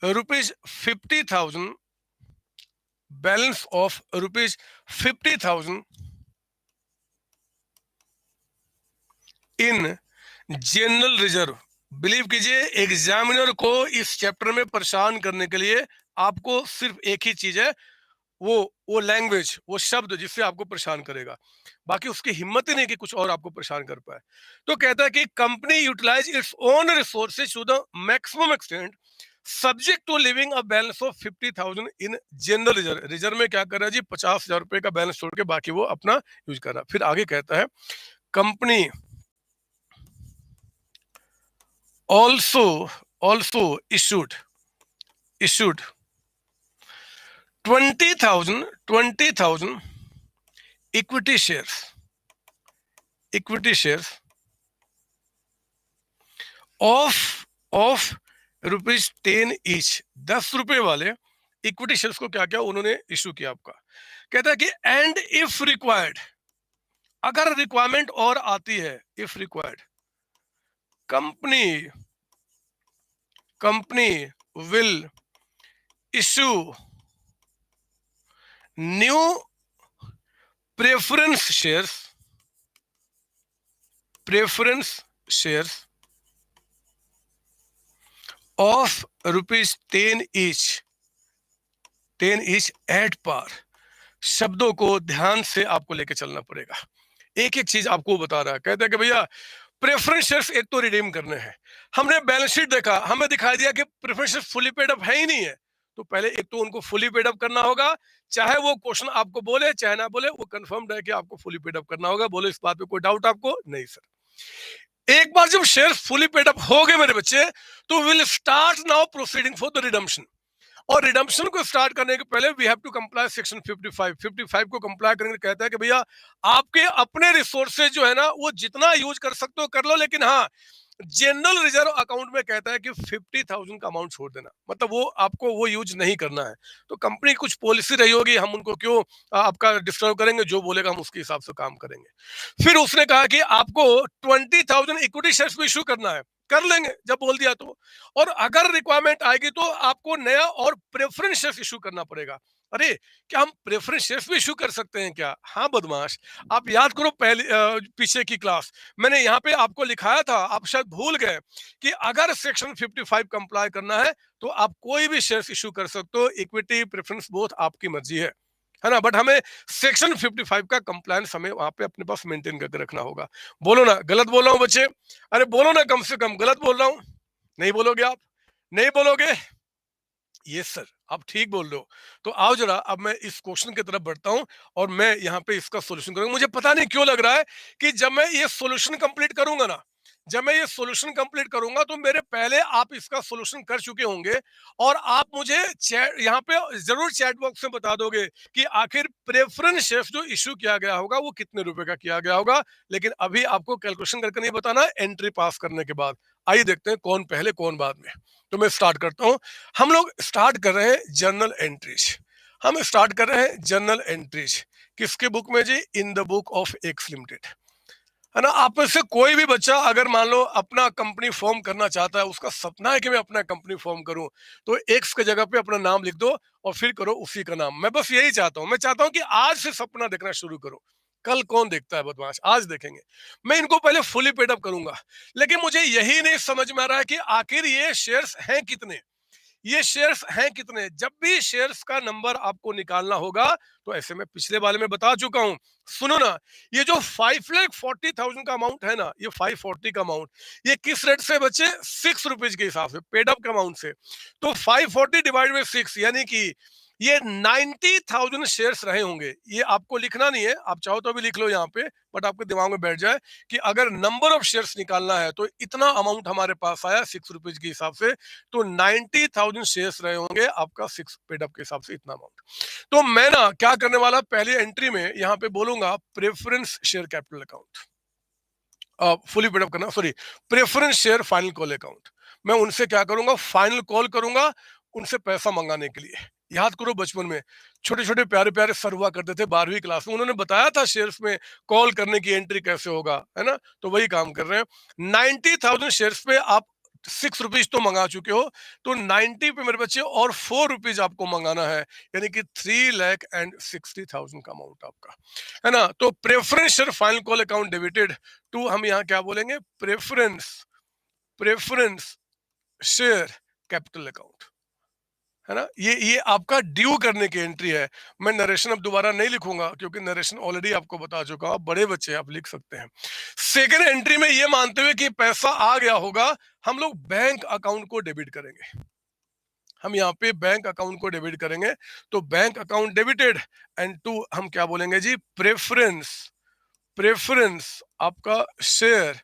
rupees 50,000 in general reserve. Believe कीजिए, examiner को इस chapter में परेशान करने के लिए आपको सिर्फ एक ही चीज है, वो लैंग्वेज, वो शब्द जिससे आपको परेशान करेगा। बाकी उसकी हिम्मत ही नहीं कि कुछ और आपको परेशान कर पाए। तो कहता है कि company utilise its own resources to the maximum extent subject to living a balance of 50,000 in general reserve. Reserve में क्या कर रहा है जी, 50,000 रुपए का बैलेंस छोड़ के बाकी वो अपना यूज कर रहा है। फिर आगे कहता है company also issued 20,000 equity shares of rupees 10 each. 10 रुपए वाले इक्विटी शेयर्स को क्या क्या उन्होंने इशू किया आपका। कहता है कि एंड इफ रिक्वायर्ड, अगर रिक्वायरमेंट और आती है, if required company will issue new preference shares of rupees 10 each at par. शब्दों को ध्यान से आपको लेके चलना पड़ेगा, एक एक चीज आपको बता रहा है। कहता है कि भैया प्रेफरेंस शेयर्स एक तो रिडीम करने हैं। हमने बैलेंस शीट देखा, हमें दिखाई दिया कि preference shares fully paid up है ही नहीं है। तो पहले एक तो उनको फुली पेड अप करना होगा, चाहे वो क्वेश्चन आपको बोले चाहे ना बोले, वो कंफर्म्ड है कि आपको फुली पेड अप करना होगा। बोलो इस बात पे कोई डाउट आपको? नहीं सर। एक बार जब शेयर्स फुली पेड अप हो गए मेरे बच्चे, तो will start now proceeding for the redemption. और रिडम्पशन को स्टार्ट करने के पहले we have to comply section 55 को कंप्लाई करेंगे। कहता है कि भैया आपके अपने रिसोर्सेज जो है ना, वो जितना यूज कर सकते हो कर लो, लेकिन हाँ जनरल रिजर्व अकाउंट में कहता है कि 50,000 का अमाउंट छोड़ देना, मतलब वो आपको वो यूज नहीं करना है। तो कंपनी कुछ पॉलिसी रही होगी, हम उनको क्यों आपका डिस्टर्ब करेंगे, जो बोलेगा हम उसके हिसाब से काम करेंगे। फिर उसने कहा कि आपको 20,000 इक्विटी शेयर्स भी इशू करना है, कर लेंगे जब बोल दिया तो। और अगर रिक्वायरमेंट आएगी तो आपको नया और प्रेफरेंस शेयर्स इशू करना पड़ेगा। अरे क्या हम प्रेफरेंस शेयर्स भी इशू कर सकते हैं क्या? हाँ बदमाश, आप याद करो पहले पीछे की क्लास, मैंने यहाँ पे आपको लिखाया था, आप शायद भूल गए कि अगर सेक्शन 55 कंप्लाई करना है तो आप कोई भी शेयर्स इशू कर सकते हो, इक्विटी प्रेफरेंस बोथ आपकी मर्जी है ना। बट हमें सेक्शन 55 का कंप्लायंस हमें वहां पे अपने पास मेंटेन करके रखना होगा। बोलो ना, गलत बोल रहा हूं बच्चे? अरे बोलो ना, कम से कम गलत बोल रहा हूं? नहीं बोलोगे आप? नहीं बोलोगे? यस सर, आप ठीक बोल रहे हो। तो आओ जरा अब मैं इस क्वेश्चन की तरफ बढ़ता हूं और मैं यहाँ पे इसका सॉल्यूशन करूंगा। मुझे पता नहीं क्यों लग रहा है कि जब मैं ये सॉल्यूशन कंप्लीट करूंगा ना, जब मैं ये सॉल्यूशन कंप्लीट करूंगा तो मेरे पहले आप इसका सॉल्यूशन कर चुके होंगे और आप मुझे चैट यहाँ पे जरूर चैट बॉक्स में बता दोगे कि आखिर प्रेफरेंस शेयर्स जो इशू किया गया होगा वो कितने रुपए का किया गया होगा। लेकिन अभी आपको कैलकुलेशन करके नहीं बताना, एंट्री पास करने के बाद। आइए देखते हैं कौन पहले कौन बाद में। तो मैं स्टार्ट करता हूं। हम लोग स्टार्ट कर रहे हैं जर्नल एंट्रीज। हम स्टार्ट कर रहे हैं जर्नल एंट्रीज किसके बुक में जी? In the book of X limited, है ना। आप में से कोई भी बच्चा अगर मान लो अपना कंपनी फॉर्म करना चाहता है, उसका सपना है कि मैं अपना कंपनी फॉर्म करूं, तो एक्स की जगह पे अपना नाम लिख दो और फिर करो उसी का नाम। मैं बस यही चाहता हूं, मैं चाहता हूं कि आज से सपना देखना शुरू करो। कल कौन देखता है बदमाश, आज देखेंगे। मैं इनको पहले फुली पेड अप करूंगा, लेकिन मुझे यही नहीं समझ में आ रहा है कि आखिर ये शेयर्स हैं कितने, ये शेयर्स हैं कितने। जब भी शेयर्स का नंबर आपको निकालना होगा तो ऐसे में पिछले वाले में बता चुका हूं, सुनो ना। ये जो 5,40,000 का अमाउंट है ना, ये 540 का अमाउंट, ये किस रेट से बचे? 6 रुपीज के हिसाब से, पेड अप के अमाउंट से। तो 540 डिवाइड बाई 6 यानी कि ये 90,000 शेयर्स रहे होंगे। ये आपको लिखना नहीं है, आप चाहो तो भी लिख लो यहाँ पे, बट आपके दिमाग में बैठ जाए कि अगर नंबर ऑफ शेयर्स निकालना है तो इतना अमाउंट हमारे पास आया 6 रुपीज के हिसाब से, तो 90,000 शेयर्स रहे होंगे आपका 6 पेड अप के हिसाब से, इतना अमाउंट। तो मैं ना क्या करने वाला, पहली एंट्री में यहाँ पे बोलूंगा preference share capital account, fully paid up करना, sorry, preference share final call account. मैं उनसे क्या करूंगा, फाइनल कॉल करूंगा उनसे पैसा मंगाने के लिए। याद करो बचपन में छोटे छोटे प्यारे प्यारे सर हुआ करते थे 12वीं क्लास में, उन्होंने बताया था शेयर्स में कॉल करने की एंट्री कैसे होगा, है ना। तो वही काम कर रहे हैं। 90,000 शेयर्स पे आप 6 रुपीज तो मंगा चुके हो, तो 90 पे मेरे बच्चे और 4 रुपीज आपको मंगाना है, यानी कि 3,60,000 का अमाउंट आपका, है ना। तो preference share final call account debited to, हम यहाँ क्या बोलेंगे, preference preference share capital account, है ना। ये आपका ड्यू करने की एंट्री है। मैं नरेशन अब दोबारा नहीं लिखूंगा क्योंकि नरेशन ऑलरेडी आपको बता चुका हूं, आप बड़े बच्चे आप लिख सकते हैं। सेकेंड एंट्री में ये मानते हुए कि पैसा आ गया होगा, हम लोग बैंक अकाउंट को डेबिट करेंगे। हम यहाँ पे बैंक अकाउंट को डेबिट करेंगे, तो bank account debited and to हम क्या बोलेंगे जी, प्रेफरेंस प्रेफरेंस आपका share,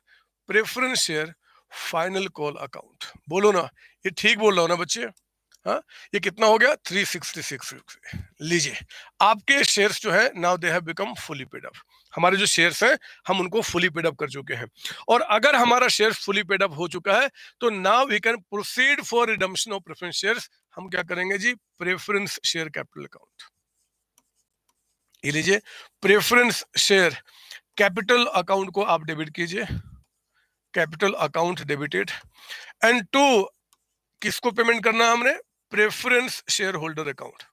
preference share final call account. बोलो ना, ये ठीक बोल रहा हूं ना बच्चे। हाँ, ये कितना हो गया, 366। लीजिए, आपके शेयर्स जो है now they have become fully paid up. हमारे जो शेयर्स हैं हम उनको फुली पेड अप कर चुके हैं। और अगर हमारा शेयर्स फुली पेड अप हो चुका है तो now we can proceed for redemption of preference shares. हम क्या करेंगे जी, प्रेफरेंस शेयर कैपिटल अकाउंट। ये लीजिए, प्रेफरेंस शेयर कैपिटल अकाउंट को आप डेबिट कीजिए, capital account debited and to किसको पेमेंट करना है हमने, preference share holder account,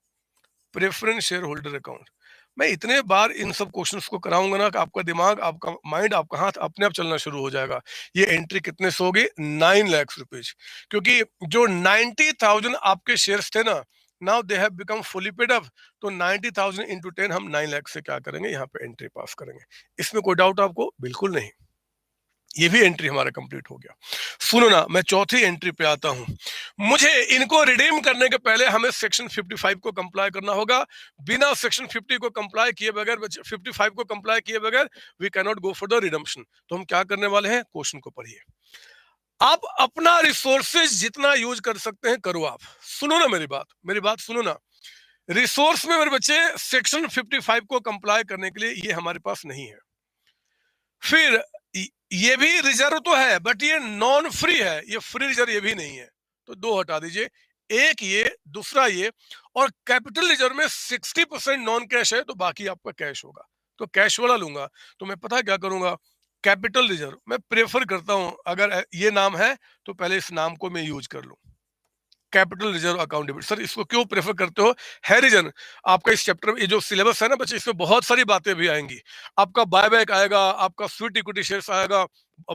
preference share holder account. मैं इतने बार इन सब क्वेश्चंस को कराऊंगा ना कि आपका दिमाग, आपका माइंड, आपका हाथ अपने आप चलना शुरू हो जाएगा। ये एंट्री कितने से होगी, 9 लाख रुपीज, क्योंकि जो 90,000 आपके शेयर्स थे ना, now they have become fully paid up. तो 90,000 इंटू 10 हम 9 लाख से क्या करेंगे, यहाँ पे एंट्री पास करेंगे। इसमें कोई डाउट आपको, बिल्कुल नहीं। ये भी एंट्री हमारा कंप्लीट हो गया। सुनो ना, मैं चौथी एंट्री पे आता हूं। मुझे इनको रिडीम करने के पहले हमें सेक्शन 55 को कंप्लाई करना होगा। बिना सेक्शन 50 को कंप्लाई किए बगैर, 55 को कंप्लाई किए बगैर we can not go for the redemption. तो हम क्या करने वाले हैं, क्वेश्चन को पढ़िए। आप अपना रिसोर्सेज जितना यूज कर सकते हैं करो। आप सुनो ना मेरी बात सुनो ना। रिसोर्स में मेरे बच्चे सेक्शन 55 को कंप्लाई करने के लिए ये हमारे पास नहीं है। फिर ये भी रिजर्व तो है बट ये नॉन फ्री है, ये फ्री रिजर्व ये भी नहीं है, तो दो हटा दीजिए। एक ये, दूसरा ये। और कैपिटल रिजर्व में 60% नॉन कैश है, तो बाकी आपका कैश होगा, तो कैश वाला लूंगा। तो मैं पता क्या करूंगा, कैपिटल रिजर्व मैं प्रेफर करता हूं, अगर ये नाम है तो पहले इस नाम को मैं यूज कर लूं, capital reserve account debit. Sir इसको क्यों प्रेफर करते हो, है रीजन। आपका इस चैप्टर में ये जो सिलेबस है ना बच्चे, इसमें बहुत सारी बातें भी आएंगी। आपका बायबैक आएगा, आपका स्वीट इक्विटी शेयर्स आएगा,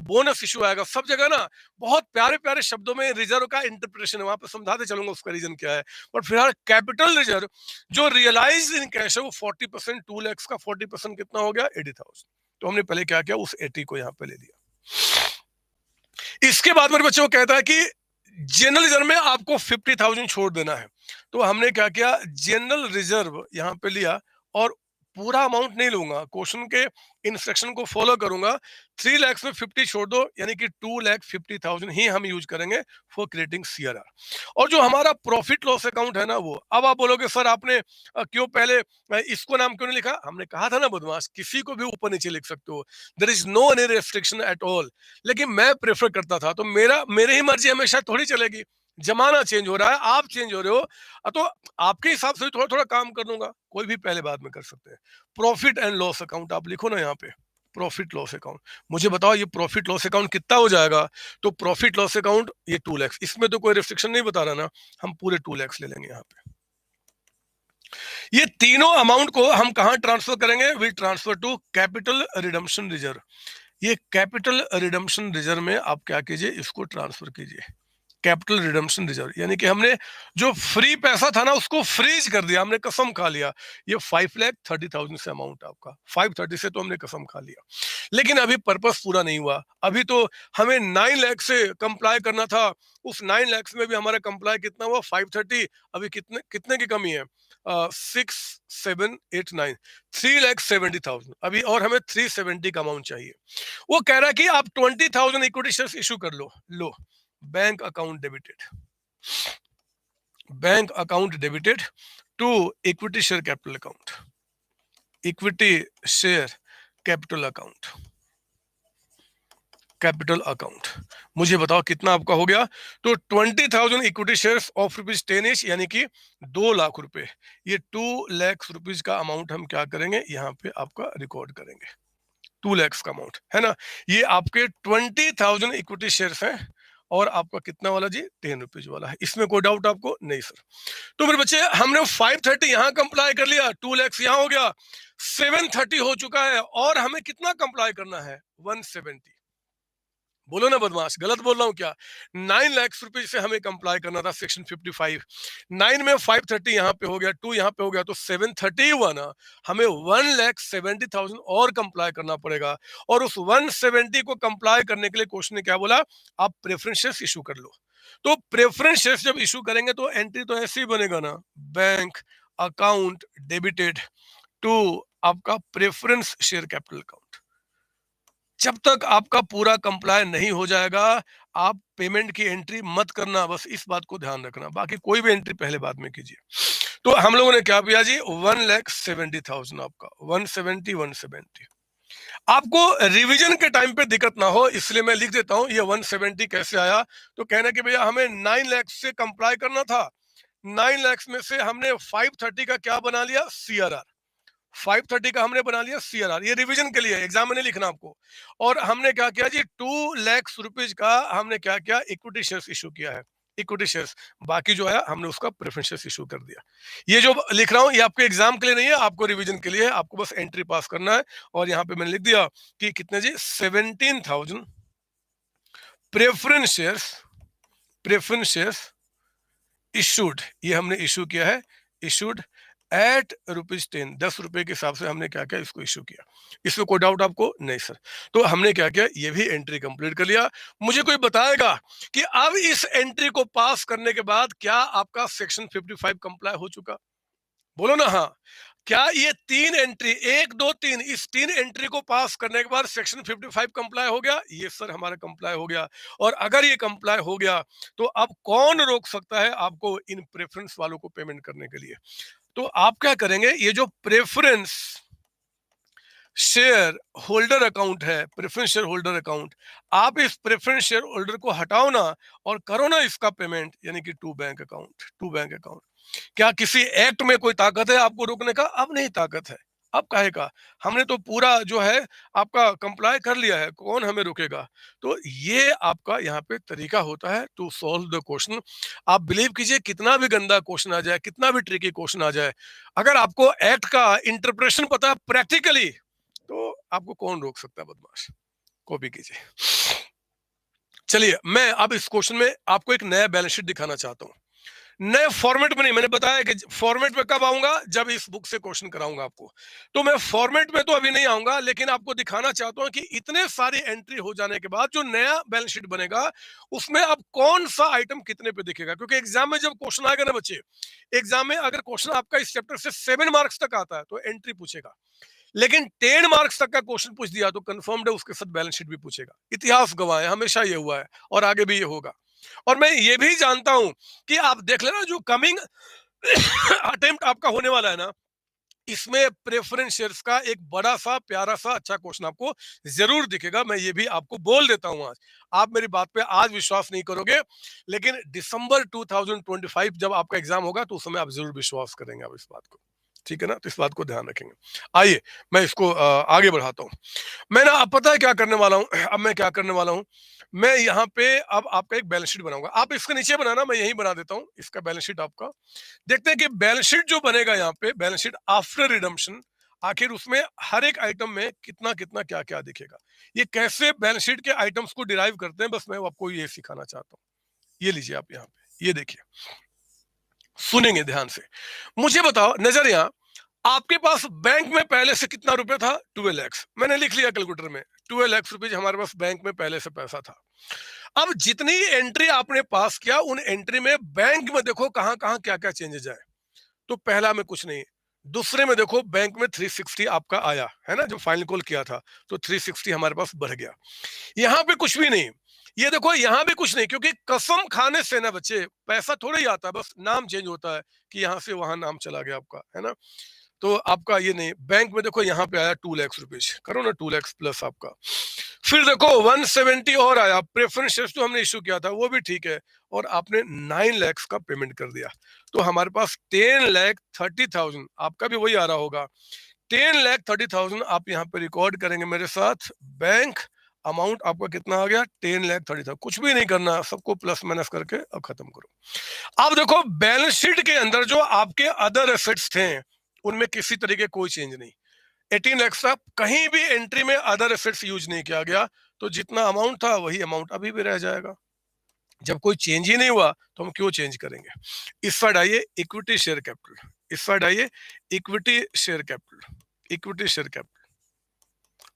बोनस इशू आएगा, सब जगह ना बहुत प्यारे प्यारे शब्दों में रिजर्व का इंटरप्रिटेशन है, वहां पर समझाते चलूंगा उसका रीजन क्या है। बट फिलहाल कैपिटल रिजर्व जो रियलाइज इन कैश है वो 40%, 2 लाख का 40% कितना हो गया, 80,000। तो हमने पहले क्या किया, उस 80 को यहाँ पे ले लिया। इसके बाद मेरे बच्चों को कहता है कि जनरल रिजर्व में आपको 50,000 छोड़ देना है। तो हमने क्या किया, जनरल रिजर्व यहां पे लिया और पूरा अमाउंट नहीं लूंगा, क्वेश्चन के इंस्ट्रक्शन को फॉलो करूंगा। 3 लाख में 50 छोड़ दो, यानी कि 2,50,000 ही हम यूज करेंगे फॉर क्रिएटिंग सीआरआर। और जो हमारा प्रॉफिट लॉस अकाउंट है ना, वो अब आप बोलोगे सर आपने क्यों पहले इसको नाम क्यों नहीं लिखा। हमने कहा था ना बदमाश, किसी को भी ऊपर नीचे लिख सकते हो, there is no any restriction at all. लेकिन मैं प्रेफर करता था, तो मेरे ही मर्जी हमेशा थोड़ी चलेगी। जमाना चेंज हो रहा है, आप चेंज हो रहे हो, तो आपके हिसाब से थोड़ा थोड़ा काम कर दूंगा, कोई भी पहले बाद में कर सकते हैं। प्रॉफिट एंड लॉस अकाउंट आप लिखो ना यहाँ पे, प्रॉफिट लॉस अकाउंट। मुझे बताओ ये प्रॉफिट लॉस अकाउंट कितना हो जाएगा। तो प्रॉफिट लॉस अकाउंट ये 2 लाख, इसमें तो कोई रिस्ट्रिक्शन नहीं बता रहा ना, हम पूरे 2 लाख ले लेंगे यहाँ पे। ये तीनों अमाउंट को हम कहां ट्रांसफर करेंगे, will transfer to capital redemption reserve. ये कैपिटल रिडम्पशन रिजर्व में आप क्या कीजिए, इसको ट्रांसफर कीजिए, कैपिटल रिडम्पशन रिजर्व। यानी कि हमने जो फ्री पैसा था ना उसको फ्रीज कर दिया, हमने कसम खा लिया। ये 5,30,000 से अमाउंट आपका, 530 से तो हमने कसम खा लिया। लेकिन अभी पर्पस पूरा नहीं हुआ, अभी तो हमें 9 लाख से कंप्लाई करना था। उस 9 लाख में भी हमारा कंप्लाई कितना हुआ, 530। अभी कितने कितने की कमी है, 6, 7, 8, 9, 3,70,000 अभी, और हमें 370 का अमाउंट चाहिए। वो कह रहा है कि आप 20,000 इक्विटी शेयर्स इशू कर लो। लो, bank account debited, bank account debited to equity share capital account, equity share capital account. Capital account. मुझे बताओ कितना आपका हो गया। तो 20,000 इक्विटी शेयर्स ऑफ ₹10 ईच, यानी कि 2 लाख रुपए। ये 2 लाख रुपीज का अमाउंट हम क्या करेंगे, यहाँ पे आपका रिकॉर्ड करेंगे। 2 lakhs का अमाउंट है ना। ये आपके 20,000 इक्विटी शेयर्स हैं और आपका कितना वाला जी, ₹10 वाला है। इसमें कोई डाउट आपको नहीं सर। तो मेरे बच्चे हमने 530 यहां कंप्लाई कर लिया, 2 lakhs यहां हो गया, 730 हो चुका है और हमें कितना कंप्लाई करना है, 170। बोलो ना बदमाश, गलत बोल रहा हूँ क्या। 9 लाख रुपए से हमें कंप्लाई करना था सेक्शन 55। 9 में 530 यहाँ पे हो गया, 2 यहाँ पे हो गया, तो 730 हुआ ना। हमें 1,70,000 और कंप्लाई करना पड़ेगा। और उस 170 को कंप्लाई करने के लिए क्वेश्चन ने क्या बोला, आप प्रेफरेंस इशू कर लो। तो प्रेफरेंस शेयर्स जब इशू करेंगे तो एंट्री तो ऐसे ही बनेगा ना, बैंक अकाउंट डेबिटेड टू आपका प्रेफरेंस शेयर कैपिटल अकाउंट। जब तक आपका पूरा कंप्लाई नहीं हो जाएगा, आप पेमेंट की एंट्री मत करना, बस इस बात को ध्यान रखना। बाकी कोई भी एंट्री पहले बाद में कीजिए। तो हम लोगों ने क्या किया जी, 1,70,000 आपका 170। आपको रिवीजन के टाइम पे दिक्कत ना हो इसलिए मैं लिख देता हूं ये 170 कैसे आया। तो कहना कि भैया हमें 9 लाख से कंप्लाई करना था, 9 लाख में से हमने 530 का क्या बना लिया, CRR। 530 का हमने बना लिया CRR, ये रिवीजन के लिए, एग्जाम में नहीं लिखना आपको। और हमने क्या किया जी, 2 लाख रुपीज का हमने क्या किया, इक्विटी शेयर्स इशू किया है, इक्विटी शेयर्स। बाकी जो है हमने उसका प्रेफरेंस इशू कर दिया। ये जो लिख रहा हूं ये आपके एग्जाम के लिए नहीं है, आपको रिवीजन के लिए है, आपको बस एंट्री पास करना है। और यहाँ पे मैंने लिख दिया कि कितने जी, 17,000 preference shares, preference shares issued, ये हमने इशू किया है, इशूड एट ₹10, 10 रुपए के हिसाब से हमने क्या किया, इसको इशू किया। इसमें कोई डाउट आपको नहीं सर। तो हमने क्या किया, ये भी एंट्री कंप्लीट कर लिया। मुझे कोई बताएगा कि अब इस एंट्री को पास करने के बाद क्या आपका सेक्शन 55 कंप्लाई हो चुका, बोलो ना हाँ। क्या ये 3 एंट्री, 1 2 3, इस 3 एंट्री को पास करने के बाद सेक्शन 55 कंप्लाई हो गया, ये सर हमारा कंप्लाई हो गया। और अगर ये कंप्लाई हो गया तो अब कौन रोक सकता है आपको इन प्रेफरेंस वालों को पेमेंट करने के लिए। तो आप क्या करेंगे, ये जो प्रेफरेंस शेयर होल्डर अकाउंट है, प्रेफरेंस शेयर होल्डर अकाउंट, आप इस प्रेफरेंस शेयर होल्डर को हटाओ ना और करो ना इसका पेमेंट, यानी कि to bank account, to bank account. क्या किसी एक्ट में कोई ताकत है आपको रोकने का, अब नहीं ताकत है। अब काहे का, हमने तो पूरा जो है आपका कंप्लाई कर लिया है, कौन हमें रोकेगा। तो ये आपका यहाँ पे तरीका होता है टू सॉल्व द क्वेश्चन। आप बिलीव कीजिए, कितना भी गंदा क्वेश्चन आ जाए, कितना भी ट्रिकी क्वेश्चन आ जाए, अगर आपको एक्ट का इंटरप्रेशन पता है प्रैक्टिकली, तो आपको कौन रोक सकता है बदमाश। कॉपी कीजिए। चलिए मैं अब इस क्वेश्चन में आपको एक नया बैलेंस शीट दिखाना चाहता हूं, नए फॉर्मेट में नहीं। मैंने बताया कि फॉर्मेट में कब आऊंगा, जब इस बुक से क्वेश्चन कराऊंगा आपको। तो मैं फॉर्मेट में तो अभी नहीं आऊंगा, लेकिन आपको दिखाना चाहता हूं कि इतने सारी एंट्री हो जाने के बाद जो नया बैलेंस शीट बनेगा, उसमें अब कौन सा आइटम कितने पे दिखेगा। क्योंकि एग्जाम में जब क्वेश्चन आएगा ना बच्चे, एग्जाम में अगर क्वेश्चन आपका इस चैप्टर से 7 मार्क्स तक आता है तो एंट्री पूछेगा, लेकिन 10 मार्क्स तक का क्वेश्चन पूछ दिया तो कंफर्म्ड है उसके साथ बैलेंस शीट भी पूछेगा। इतिहास गवाह है, हमेशा ये हुआ है और आगे भी ये होगा। और मैं ये भी जानता हूं कि आप देख लेना जो कमिंग अटेम्प्ट आपका होने वाला है ना, इसमें प्रेफरेंस शेयर्स का एक बड़ा सा प्यारा सा अच्छा क्वेश्चन आपको जरूर दिखेगा। मैं ये भी आपको बोल देता हूं आज। आप मेरी बात पे आज विश्वास नहीं करोगे, लेकिन दिसंबर 2025 जब आपका एग्जाम होगा तो उस समय आप जरूर विश्वास करेंगे आप इस बात को। ठीक है ना, तो इस बात को ध्यान रखेंगे। आइए मैं इसको आगे बढ़ाता हूँ। मैं ना, अब पता है क्या करने वाला हूँ अब मैं क्या करने वाला हूँ, मैं यहाँ पे अब आपका एक बैलेंस शीट बनाऊंगा। आप इसके नीचे बनाना, मैं यही बना देता हूँ इसका बैलेंस शीट आपका। देखते हैं कि बैलेंस शीट जो बनेगा यहाँ पे, बैलेंस शीट आफ्टर रिडम्पशन, आखिर उसमें हर एक आइटम में कितना कितना क्या क्या दिखेगा, ये कैसे बैलेंस शीट के आइटम्स को डिराइव करते हैं, बस मैं आपको ये सिखाना चाहता हूँ। ये लीजिए आप यहाँ पे, ये देखिए, सुनेंगे ध्यान से। मुझे बताओ नजर यहाँ, आपके पास बैंक में पहले से कितना रुपए था, 12 lakhs। मैंने लिख लिया कैलकुलेटर में, 12 lakhs रुपए हमारे पास बैंक में पहले से पैसा था। अब जितनी एंट्री आपने पास किया, उन एंट्री में बैंक में देखो कहां कहां क्या क्या चेंजेस आए। तो पहला में कुछ नहीं, दूसरे में देखो बैंक में 360 आपका आया है ना, जो फाइनल कॉल किया था, तो 360 हमारे पास बढ़ गया। यहाँ पे कुछ भी नहीं, ये देखो यहाँ भी कुछ नहीं, क्योंकि कसम खाने से ना बच्चे पैसा थोड़ा ही आता है, बस नाम चेंज होता है कि यहाँ से वहां नाम चला गया आपका, है ना। तो आपका ये नहीं, बैंक में देखो यहाँ पे आया 2 लाख रुपीज, करो ना 2 लाख प्लस आपका। फिर देखो 170 और आया, प्रेफरेंस शेयर्स जो हमने इशू किया था वो भी ठीक है, और आपने 9 लाख का पेमेंट कर दिया। तो हमारे पास 10,30,000, आपका भी वही आ रहा होगा, 10,30,000 आप यहाँ पे रिकॉर्ड करेंगे मेरे साथ। बैंक अमाउंट आपका कितना आ गया, 10,30,000। कुछ भी नहीं करना, सबको प्लस माइनस करके अब खत्म करो। अब देखो बैलेंस शीट के अंदर जो आपके अदर एसेट्स थे उनमें किसी तरीके कोई चेंज नहीं, 18 लाख था, कहीं भी एंट्री में अदर एसेट्स यूज नहीं किया गया, तो जितना अमाउंट था वही अमाउंट अभी भी रह जाएगा। जब कोई चेंज ही नहीं हुआ तो हम क्यों चेंज करेंगे। इस साइड आइए इक्विटी शेयर कैपिटल, इस साइड आइए equity share capital, equity share capital.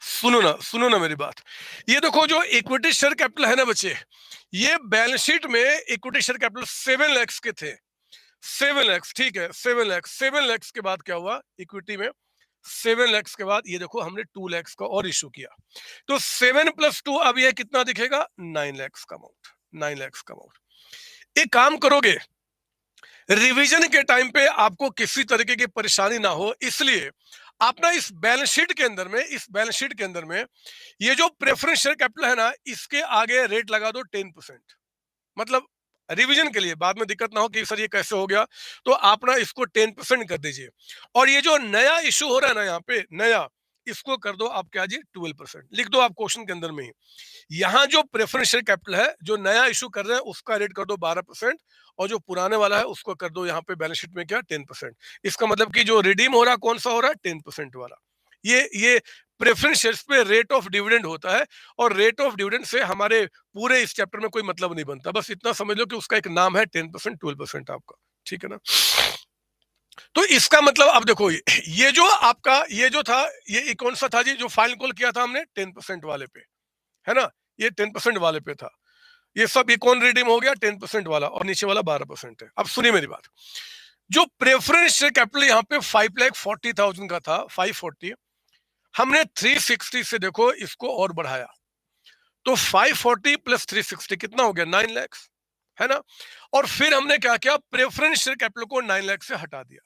सुनो ना मेरी बात। ये देखो जो इक्विटी शेयर कैपिटल है ना बच्चे, ये बैलेंस शीट में इक्विटी शेयर कैपिटल 7 लाख के थे, 7 लाख, ठीक है 7 लाख। 7 लाख के बाद क्या हुआ इक्विटी में, 7 लाख के बाद ये देखो हमने 2 लाख का और इशू किया, तो 7 + 2 अब ये कितना दिखेगा, 9 लाख का अमाउंट, 9 लाख का अमाउंट। एक काम करोगे, रिवीजन के टाइम पे आपको किसी तरीके की परेशानी ना हो, इसलिए आप ना इस बैलेंस शीट के अंदर में, इस बैलेंस शीट के अंदर में ये जो प्रेफरेंस शेयर कैपिटल है ना, इसके आगे रेट लगा दो 10%। मतलब रिवीजन के लिए बाद में दिक्कत ना हो कि सर ये कैसे हो गया, तो आप ना इसको 10% कर दीजिए। और ये जो नया इशू हो रहा है ना यहाँ पे नया, इसको कर दो आप क्या जी 12%, लिख दो आप क्वेश्चन के अंदर में ही। यहाँ जो प्रेफरेंस शेयर कैपिटल है जो नया इशू कर रहे हैं उसका रेट कर दो 12%, और जो पुराने वाला है उसको कर दो यहाँ पे बैलेंस शीट में क्या 10%। इसका मतलब कि जो रिडीम हो रहा है कौन सा हो रहा है, 10% वाला। ये प्रेफरेंस शेयर्स पे रेट ऑफ डिविडेंड होता है, और रेट ऑफ डिविडेंड से हमारे पूरे इस चैप्टर में कोई मतलब नहीं बनता, बस इतना समझ लो कि उसका एक नाम है 10%, 12% आपका, ठीक है ना। तो इसका मतलब अब देखो ये जो आपका ये जो था ये कौन सा था जी, जो फाइनल कॉल किया था हमने 10% वाले पे, है ना, ये 10% वाले पे था। ये सब ये कौन रिडीम हो गया, 10% वाला, और नीचे वाला 12% है। अब सुनिए मेरी बात, जो प्रेफरेंस शेयर कैपिटल यहाँ पे 5,40,000 का था, 540, हमने 360 से देखो इसको और बढ़ाया, तो 540 + 360 कितना हो गया, 9 लाख, है ना। और फिर हमने क्या किया, प्रेफरेंस शेयर कैपिटल को 9 लाख से हटा दिया,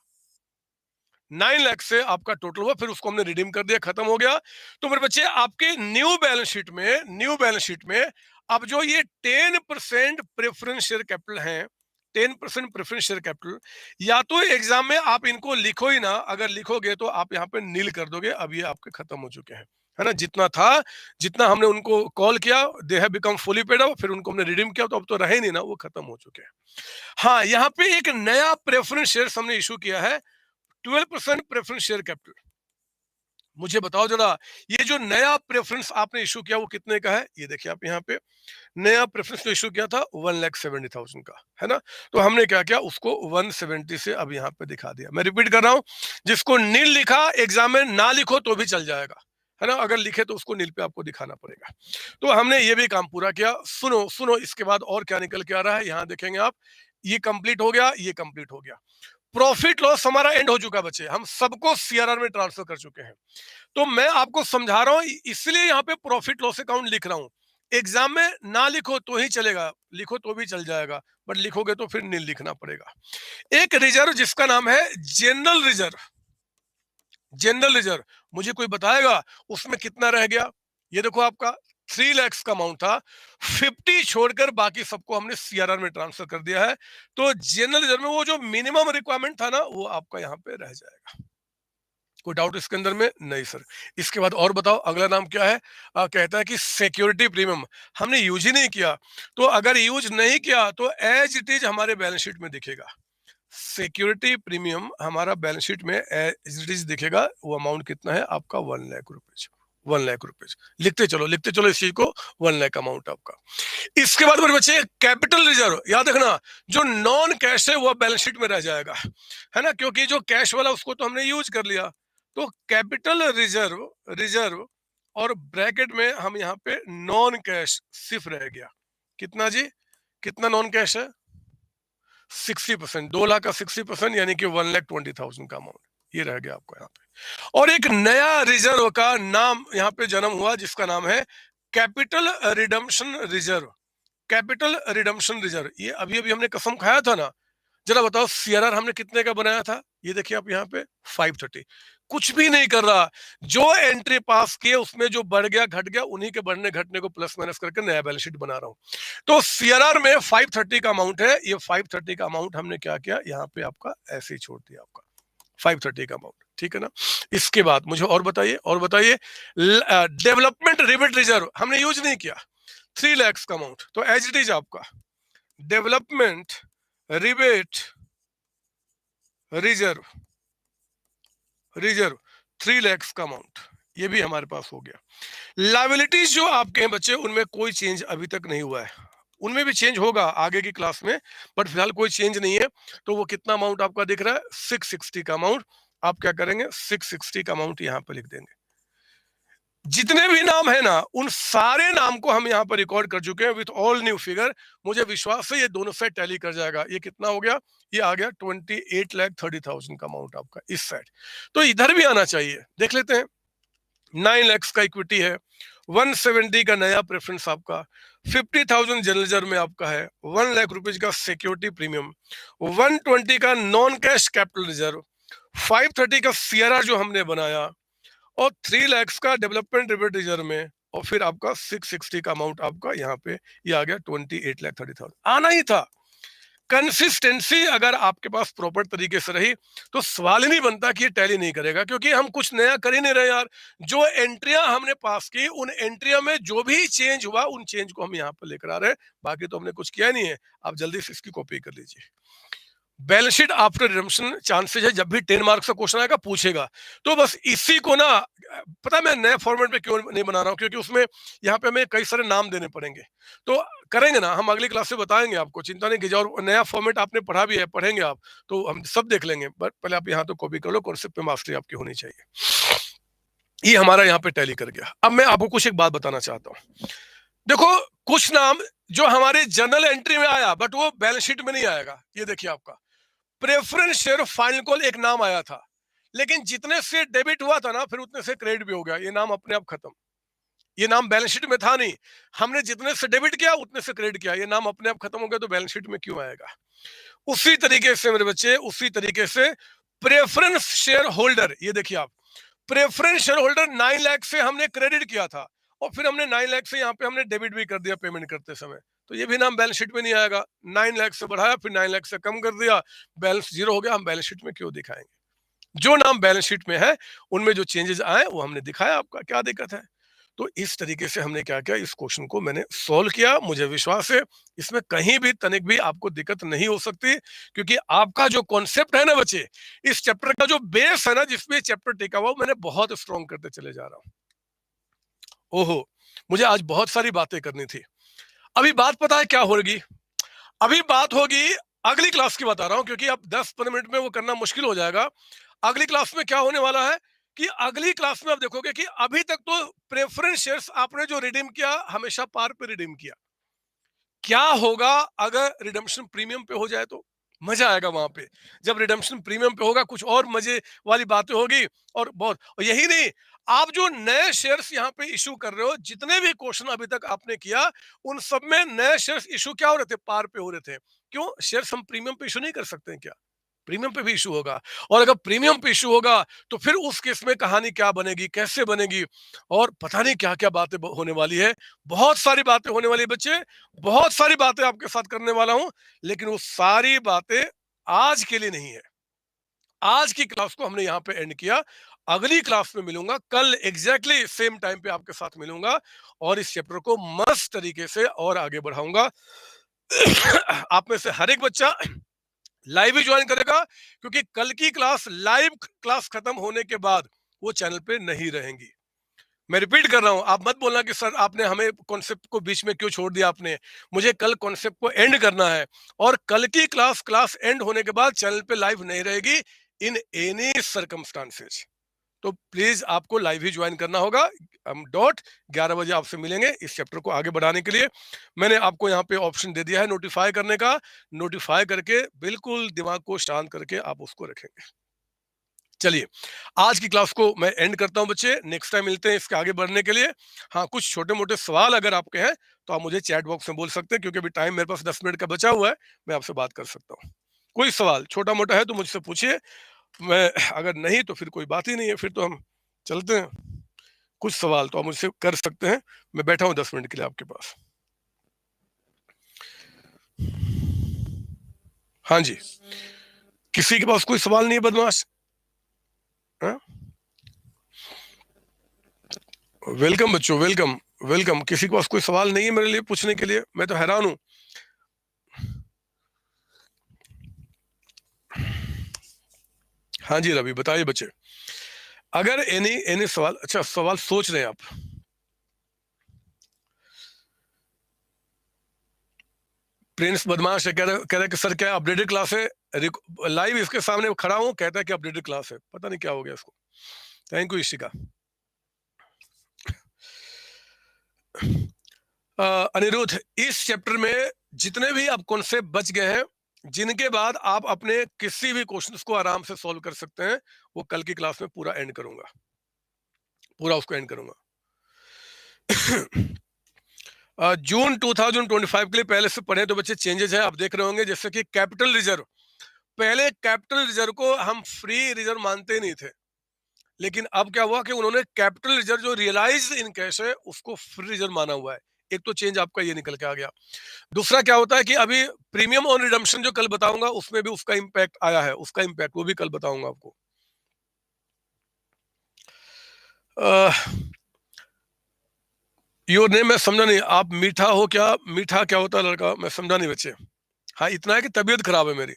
9 लाख से आपका टोटल हुआ, फिर उसको हमने रिडीम कर दिया, खत्म हो गया। तो मेरे बच्चे आपके न्यू बैलेंस शीट में, न्यू बैलेंस शीट में अब जो ये 10% प्रेफरेंस शेयर कैपिटल है, 10% प्रेफरेंस शेयर कैपिटल, या तो एग्जाम में आप इनको लिखो ही ना, अगर लिखोगे तो आप यहाँ पे नील कर दोगे, अब ये आपके खत्म हो चुके हैं, है ना। जितना था, जितना हमने उनको कॉल किया, they have become fully paid up, फिर उनको हमने रिडीम किया, तो अब तो रहे नहीं ना, वो खत्म हो चुके हैं। हाँ, यहाँ पे एक नया प्रेफरेंस शेयर हमने इशू किया है, 12% प्रेफरेंस शेयर कैपिटल। मुझे बताओ जरा, ये जो नया प्रेफरेंस आपने इशू किया वो कितने का है, ये देखिए आप यहाँ पे नया प्रेफरेंस जो इशू किया था 1,70,000 का, है ना। तो हमने क्या किया, उसको 170 से अब यहाँ पे दिखा दिया। मैं रिपीट कर रहा हूँ, जिसको नील लिखा एग्जाम में ना लिखो तो भी चल जाएगा, है ना, अगर लिखे तो उसको नील पे आपको दिखाना पड़ेगा। तो हमने ये भी काम पूरा किया। सुनो सुनो, इसके बाद और क्या निकल के आ रहा है, यहाँ देखेंगे आप, ये कंप्लीट हो गया, ये कंप्लीट हो गया। प्रॉफिट लॉस हमारा एंड हो चुका बच्चे, हम सबको सीआरआर में ट्रांसफर कर चुके हैं। तो मैं आपको समझा रहा हूं, इसलिए यहाँ पे प्रॉफिट लॉस अकाउंट लिख रहा हूं। एग्जाम में ना लिखो तो ही चलेगा, लिखो तो भी चल जाएगा, बट लिखोगे तो फिर नील लिखना पड़ेगा। एक रिजर्व जिसका नाम है जनरल रिजर्व, जनरल रिजर्व, मुझे कोई बताएगा उसमें कितना रह गया। ये देखो आपका 3 लाख का अमाउंट था, 50 छोड़कर बाकी सबको हमने सीआरआर में ट्रांसफर कर दिया है। तो जनरल रिजर्व में वो जो मिनिमम रिक्वायरमेंट था ना, वो आपका यहाँ पे रह जाएगा। कोई डाउट इसके अंदर में, नहीं सर। इसके बाद और बताओ अगला नाम क्या है, कहता है कि सिक्योरिटी प्रीमियम हमने यूज ही नहीं किया, तो अगर यूज नहीं किया तो एज इट इज हमारे बैलेंस शीट में दिखेगा। सिक्योरिटी प्रीमियम हमारा बैलेंस शीट में एज इट इज दिखेगा। वो अमाउंट कितना है आपका, 1,00,000 रुपीज, 1,00,000 रुपीज। लिखते चलो इस चीज को, 1,00,000 अमाउंट आपका। इसके बाद मेरे बच्चे कैपिटल रिजर्व, याद रखना जो नॉन कैश है वो बैलेंस शीट में रह जाएगा, है ना, क्योंकि जो कैश वाला उसको तो हमने यूज कर लिया। तो कैपिटल रिजर्व, रिजर्व और ब्रैकेट में हम यहाँ पे नॉन कैश सिर्फ रह गया, कितना जी, कितना नॉन कैश है, 60%, 2 लाख का 60%, यानी कि 1,20,000 का अमाउंट ये रह गया आपको यहाँ पे। और एक नया रिजर्व का नाम यहाँ पे जन्म हुआ जिसका नाम है capital redemption reserve, capital redemption reserve. ये अभी अभी हमने कसम खाया था ना, जरा बताओ सीआरआर हमने कितने का बनाया था? ये देखिए आप यहाँ पे 530। कुछ भी नहीं कर रहा, जो एंट्री पास किए उसमें जो बढ़ गया घट गया, उन्हीं के बढ़ने घटने को प्लस माइनस करके नया बैलेंस शीट बना रहा हूँ। तो सीआरआर में 530 का अमाउंट है, ये 530 का अमाउंट हमने क्या किया, यहाँ पे आपका ऐसे ही छोड़ दिया आपका 530 का अमाउंट, ठीक है ना। इसके बाद मुझे और बताइए, डेवलपमेंट रिबेट रिजर्व हमने यूज नहीं किया, 3 लाख का अमाउंट, तो एज इट इज आपका development rebate reserve reserve 3 lakh का अमाउंट, ये भी हमारे पास हो गया। लायबिलिटीज जो आपके हैं बच्चे, उनमें कोई चेंज अभी तक नहीं हुआ है, उनमें भी चेंज होगा आगे की क्लास में, बट फिलहाल कोई चेंज नहीं है। तो वो कितना अमाउंट आपका दिख रहा है, 660 का अमाउंट। आप क्या करेंगे, 660 का अमाउंट यहाँ पर लिख देंगे। जितने भी नाम है ना, उन सारे नाम को हम यहाँ पर रिकॉर्ड कर चुके हैं विथ ऑल न्यू फिगर। मुझे विश्वास है ये दोनों से टैली कर जाएगा। ये कितना हो गया, ये आ गया 28,30,000 का अमाउंट आपका इस साइड। तो इधर भी आना चाहिए, देख लेते हैं। 9 लाख का इक्विटी है, 170 का नया प्रेफरेंस आपका, 50,000 जनरल रिजर्व में आपका है, 1 लाख रुपीज का सिक्योरिटी प्रीमियम, 120 का नॉन कैश कैपिटल रिजर्व, 530 का सीआरआर जो हमने बनाया, और 3 लाख का डेवलपमेंट रिबेट रिजर्व में, और फिर आपका 660 का अमाउंट आपका यहाँ पे ये आ गया 28,30,000। आना ही था। कंसिस्टेंसी अगर आपके पास प्रॉपर तरीके से रही तो सवाल ही नहीं बनता कि ये टैली नहीं करेगा, क्योंकि हम कुछ नया कर ही नहीं रहे यार। जो एंट्रियां हमने पास की, उन एंट्रियां में जो भी चेंज हुआ, उन चेंज को हम यहाँ पर लेकर आ रहे हैं। बाकी तो हमने कुछ किया नहीं है। आप जल्दी से इसकी कॉपी कर लीजिए। Balance sheet after redemption chances है, जब भी 10 मार्क्स का क्वेश्चन आएगा पूछेगा। तो बस इसी को ना, पता है मैं नए फॉर्मेट में क्यों नहीं बना रहा हूँ, क्योंकि उसमें यहाँ पे हमें कई सारे नाम देने पड़ेंगे। तो करेंगे ना, हम अगली क्लास से बताएंगे आपको, चिंता नहीं कीजिए। और नया फॉर्मेट आपने पढ़ा भी है, पढ़ेंगे आप, तो हम सब देख लेंगे। बट पहले आप यहाँ तो कॉपी कर लो, कॉन्सेप्ट पे मास्टरी आपकी होनी चाहिए। ये हमारा यहाँ पे टैली कर गया। अब मैं आपको कुछ एक बात बताना चाहता हूँ। देखो, कुछ नाम जो हमारे जर्नल एंट्री में आया, बट वो बैलेंस शीट में नहीं आएगा। ये देखिए आपका प्रेफरेंस शेयर फाइनल कॉल एक नाम आया था, लेकिन जितने से डेबिट हुआ था ना, फिर उतने से क्रेडिट भी हो गया। ये नाम अपने आप खत्म। ये नाम बैलेंस शीट में था नहीं, हमने जितने से डेबिट किया उतने से क्रेडिट किया। ये नाम अपने आप खत्म हो गया, तो बैलेंस शीट में क्यों आएगा। उसी तरीके से मेरे बच्चे, उसी तरीके से प्रेफरेंस शेयर होल्डर, ये देखिए आप, प्रेफरेंस शेयर होल्डर 9 लाख से हमने क्रेडिट किया था, और फिर हमने 9 लाख से यहाँ पे हमने डेबिट भी कर दिया पेमेंट करते समय। तो ये भी नाम बैलेंस शीट में नहीं आएगा। 9 लाख से बढ़ाया, फिर 9 लाख से कम कर दिया, बैलेंस जीरो हो गया। हम बैलेंस शीट में क्यों दिखाएंगे। जो नाम बैलेंस शीट में है, उनमें जो चेंजेस आए वो हमने दिखाया। आपका क्या दिक्कत है। तो इस तरीके से हमने क्या किया, इस क्वेश्चन को मैंने सॉल्व किया। मुझे विश्वास है इसमें कहीं भी तनिक भी आपको दिक्कत नहीं हो सकती, क्योंकि आपका जो कॉन्सेप्ट है ना बच्चे, इस चैप्टर का जो बेस है ना, जिसपे चैप्टर टिका हुआ, मैंने बहुत स्ट्रॉन्ग करते चले जा रहा हूं। ओहो, मुझे आज बहुत सारी बातें करनी थी। अभी बात पता है क्या होगी, अभी बात होगी अगली क्लास की बता रहा हूं, क्योंकि अब 10-15 मिनट में वो करना मुश्किल हो जाएगा। अगली क्लास में क्या होने वाला है कि अगली क्लास में आप देखोगे कि अभी तक तो प्रेफरेंस शेयर्स आपने जो रिडीम किया, हमेशा पार पे रिडीम किया। क्या होगा अगर रिडम्पशन प्रीमियम पे हो जाए, तो मजा आएगा वहां पे। जब रिडम्पशन प्रीमियम पे होगा, कुछ और मजे वाली बातें होगी। और यही नहीं, आप जो नए शेयर्स यहाँ पे इशू कर रहे हो, जितने भी क्वेश्चन अभी तक आपने किया, उन सब में नए शेयर्स इशू क्या हो रहे थे, पार पे हो रहे थे। क्यों, शेयर्स हम प्रीमियम पे इशू नहीं कर सकते हैं क्या। प्रीमियम पे भी इशू होगा। और अगर प्रीमियम पे इशू होगा, तो फिर उस केस में कहानी क्या बनेगी, कैसे बनेगी, और पता नहीं क्या क्या बातें होने वाली है। बहुत सारी बातें होने वाली है बच्चे, बहुत सारी बातें आपके साथ करने वाला हूं। लेकिन वो सारी बातें आज के लिए नहीं है। आज की क्लास को हमने यहाँ पे एंड किया। अगली क्लास में मिलूंगा, कल एग्जैक्टली सेम टाइम पे आपके साथ मिलूंगा, और इस चैप्टर को मस्त तरीके से और आगे बढ़ाऊंगा। आप में से हर एक बच्चा लाइव ही ज्वाइन करेगा, क्योंकि कल की क्लास, लाइव क्लास खत्म होने के बाद वो चैनल पे नहीं रहेंगी। मैं रिपीट कर रहा हूं, आप मत बोलना कि सर आपने हमें कॉन्सेप्ट को बीच में क्यों छोड़ दिया आपने। मुझे कल कॉन्सेप्ट को एंड करना है, और कल की क्लास एंड होने के बाद चैनल पे लाइव नहीं रहेगी इन एनी सर्कमस्टांसेस। तो प्लीज आपको लाइव ही ज्वाइन करना होगा। हम डॉट 11 बजे आपसे मिलेंगे इस चैप्टर को आगे बढ़ाने के लिए। मैंने आपको यहाँ पे ऑप्शन दे दिया है नोटिफाई करने का। नोटिफाई करके बिल्कुल दिमाग को शांत करके आप उसको रखेंगे। चलिए, आज की क्लास को मैं एंड करता हूं बच्चे। नेक्स्ट टाइम मिलते हैं इसके आगे बढ़ने के लिए। हाँ, कुछ छोटे मोटे सवाल अगर आपके हैं तो आप मुझे चैट बॉक्स में बोल सकते हैं, क्योंकि अभी टाइम मेरे पास 10 मिनट का बचा हुआ है, मैं आपसे बात कर सकता हूँ। कोई सवाल छोटा मोटा है तो मुझसे पूछिए, मैं अगर नहीं तो फिर कोई बात ही नहीं है, फिर तो हम चलते हैं। कुछ सवाल तो आप मुझसे कर सकते हैं, मैं बैठा हूँ 10 मिनट के लिए आपके पास। हाँ जी, किसी के पास कोई सवाल नहीं है बदमाश? हाँ? वेलकम बच्चों, वेलकम वेलकम। किसी के पास कोई सवाल नहीं है मेरे लिए पूछने के लिए? मैं तो हैरान हूँ। हाँ जी रवि, बताइए बच्चे, अगर एनी एनी सवाल। अच्छा, सवाल सोच रहे हैं आप? प्रिंस बदमाश है, कह रहा है कि सर क्या अपडेटेड क्लास है? लाइव इसके सामने खड़ा हूँ, कहता है कि अपडेटेड क्लास है, पता नहीं क्या हो गया इसको। Thank you Ishika. अनिरुद्ध, इस चैप्टर में जितने भी अब कॉन्सेप्ट बच गए हैं, जिनके बाद आप अपने किसी भी क्वेश्चंस को आराम से सॉल्व कर सकते हैं, वो कल की क्लास में पूरा एंड करूंगा, पूरा उसको एंड करूंगा। जून 2025 के लिए पहले से पढ़े तो बच्चे चेंजेस है, आप देख रहे होंगे, जैसे कि कैपिटल रिजर्व। पहले कैपिटल रिजर्व को हम फ्री रिजर्व मानते नहीं थे, लेकिन अब क्या हुआ कि उन्होंने कैपिटल रिजर्व जो रियलाइज्ड इन कैश है उसको फ्री रिजर्व माना हुआ है। एक तो चेंज आपका ये निकल के आ गया। दूसरा क्या होता है कि अभी प्रीमियम ऑन रिडम्पशन जो कल बताऊंगा उसमें भी उसका इंपैक्ट आया है, उसका इंपैक्ट वो भी कल बताऊंगा आपको। योर नेम मैं समझा नहीं, आप मीठा हो क्या? मीठा क्या होता है लड़का? मैं समझा नहीं बच्चे। हाँ, इतना है कि तबीयत खराब है मेरी।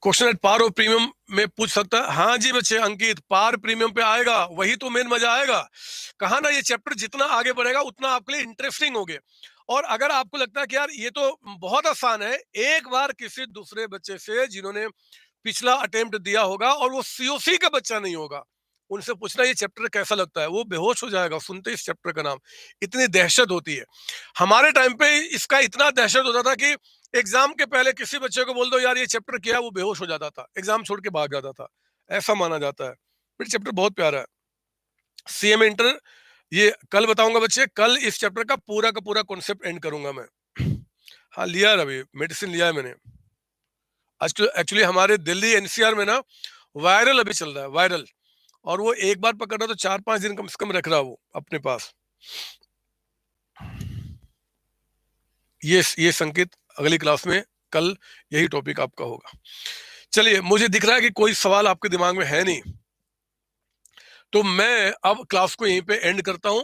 क्वेश्चन एट पार और प्रीमियम में पूछ सकता है? हाँ जी बच्चे, अंकित पार प्रीमियम पे आएगा, वही तो मेन मजा आएगा। कहा ना, ये चैप्टर जितना आगे बढ़ेगा उतना आपके लिए इंटरेस्टिंग हो गया। और अगर आपको लगता है कि यार ये तो बहुत आसान है, एक बार किसी दूसरे बच्चे से जिन्होंने पिछला अटेम्प्ट दिया होगा और वो सीओसी का बच्चा नहीं होगा, उनसे पूछना ये चैप्टर कैसा लगता है, वो बेहोश हो जाएगा सुनते इस चैप्टर का नाम। इतनी दहशत होती है। हमारे टाइम पे इसका इतना दहशत होता था कि एग्जाम के पहले किसी बच्चे को बोल दो यार ये चैप्टर क्या है, वो बेहोश हो जाता था, एग्जाम छोड़ के भाग जाता था। ऐसा माना जाता है। फिर चैप्टर बहुत प्यारा है, सीएम इंटर। ये कल बताऊंगा बच्चे, कल इस चैप्टर का पूरा कॉन्सेप्ट एंड करूंगा मैं। हाँ लिया है अभी, मेडिसिन लिया है मैंने। एक्चुअली हमारे दिल्ली एनसीआर में ना वायरल अभी चल रहा है, वायरल। और वो एक बार पकड़ रहा तो 4-5 दिन कम से कम रख रहा वो अपने पास। ये संकेत अगली क्लास में कल यही टॉपिक आपका होगा। चलिए, मुझे दिख रहा है कि कोई सवाल आपके दिमाग में है नहीं, तो मैं अब क्लास को यहीं पे एंड करता हूं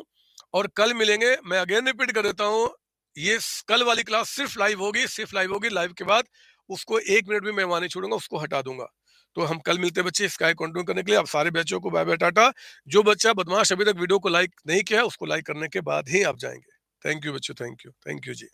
और कल मिलेंगे। मैं अगेन रिपीट कर देता हूं, ये कल वाली क्लास सिर्फ लाइव होगी, सिर्फ लाइव होगी। लाइव के बाद उसको 1 मिनट भी मैं वहां नहीं छोड़ूंगा, उसको हटा दूंगा। तो हम कल मिलते हैं बच्चे, स्काई कंटिन्यू करने के लिए। आप सारे बच्चों को बाय बाय टाटा। जो बच्चा बदमाश अभी तक वीडियो को लाइक नहीं किया, उसको लाइक करने के बाद ही आप जाएंगे। थैंक यू बच्चों, थैंक यू जी।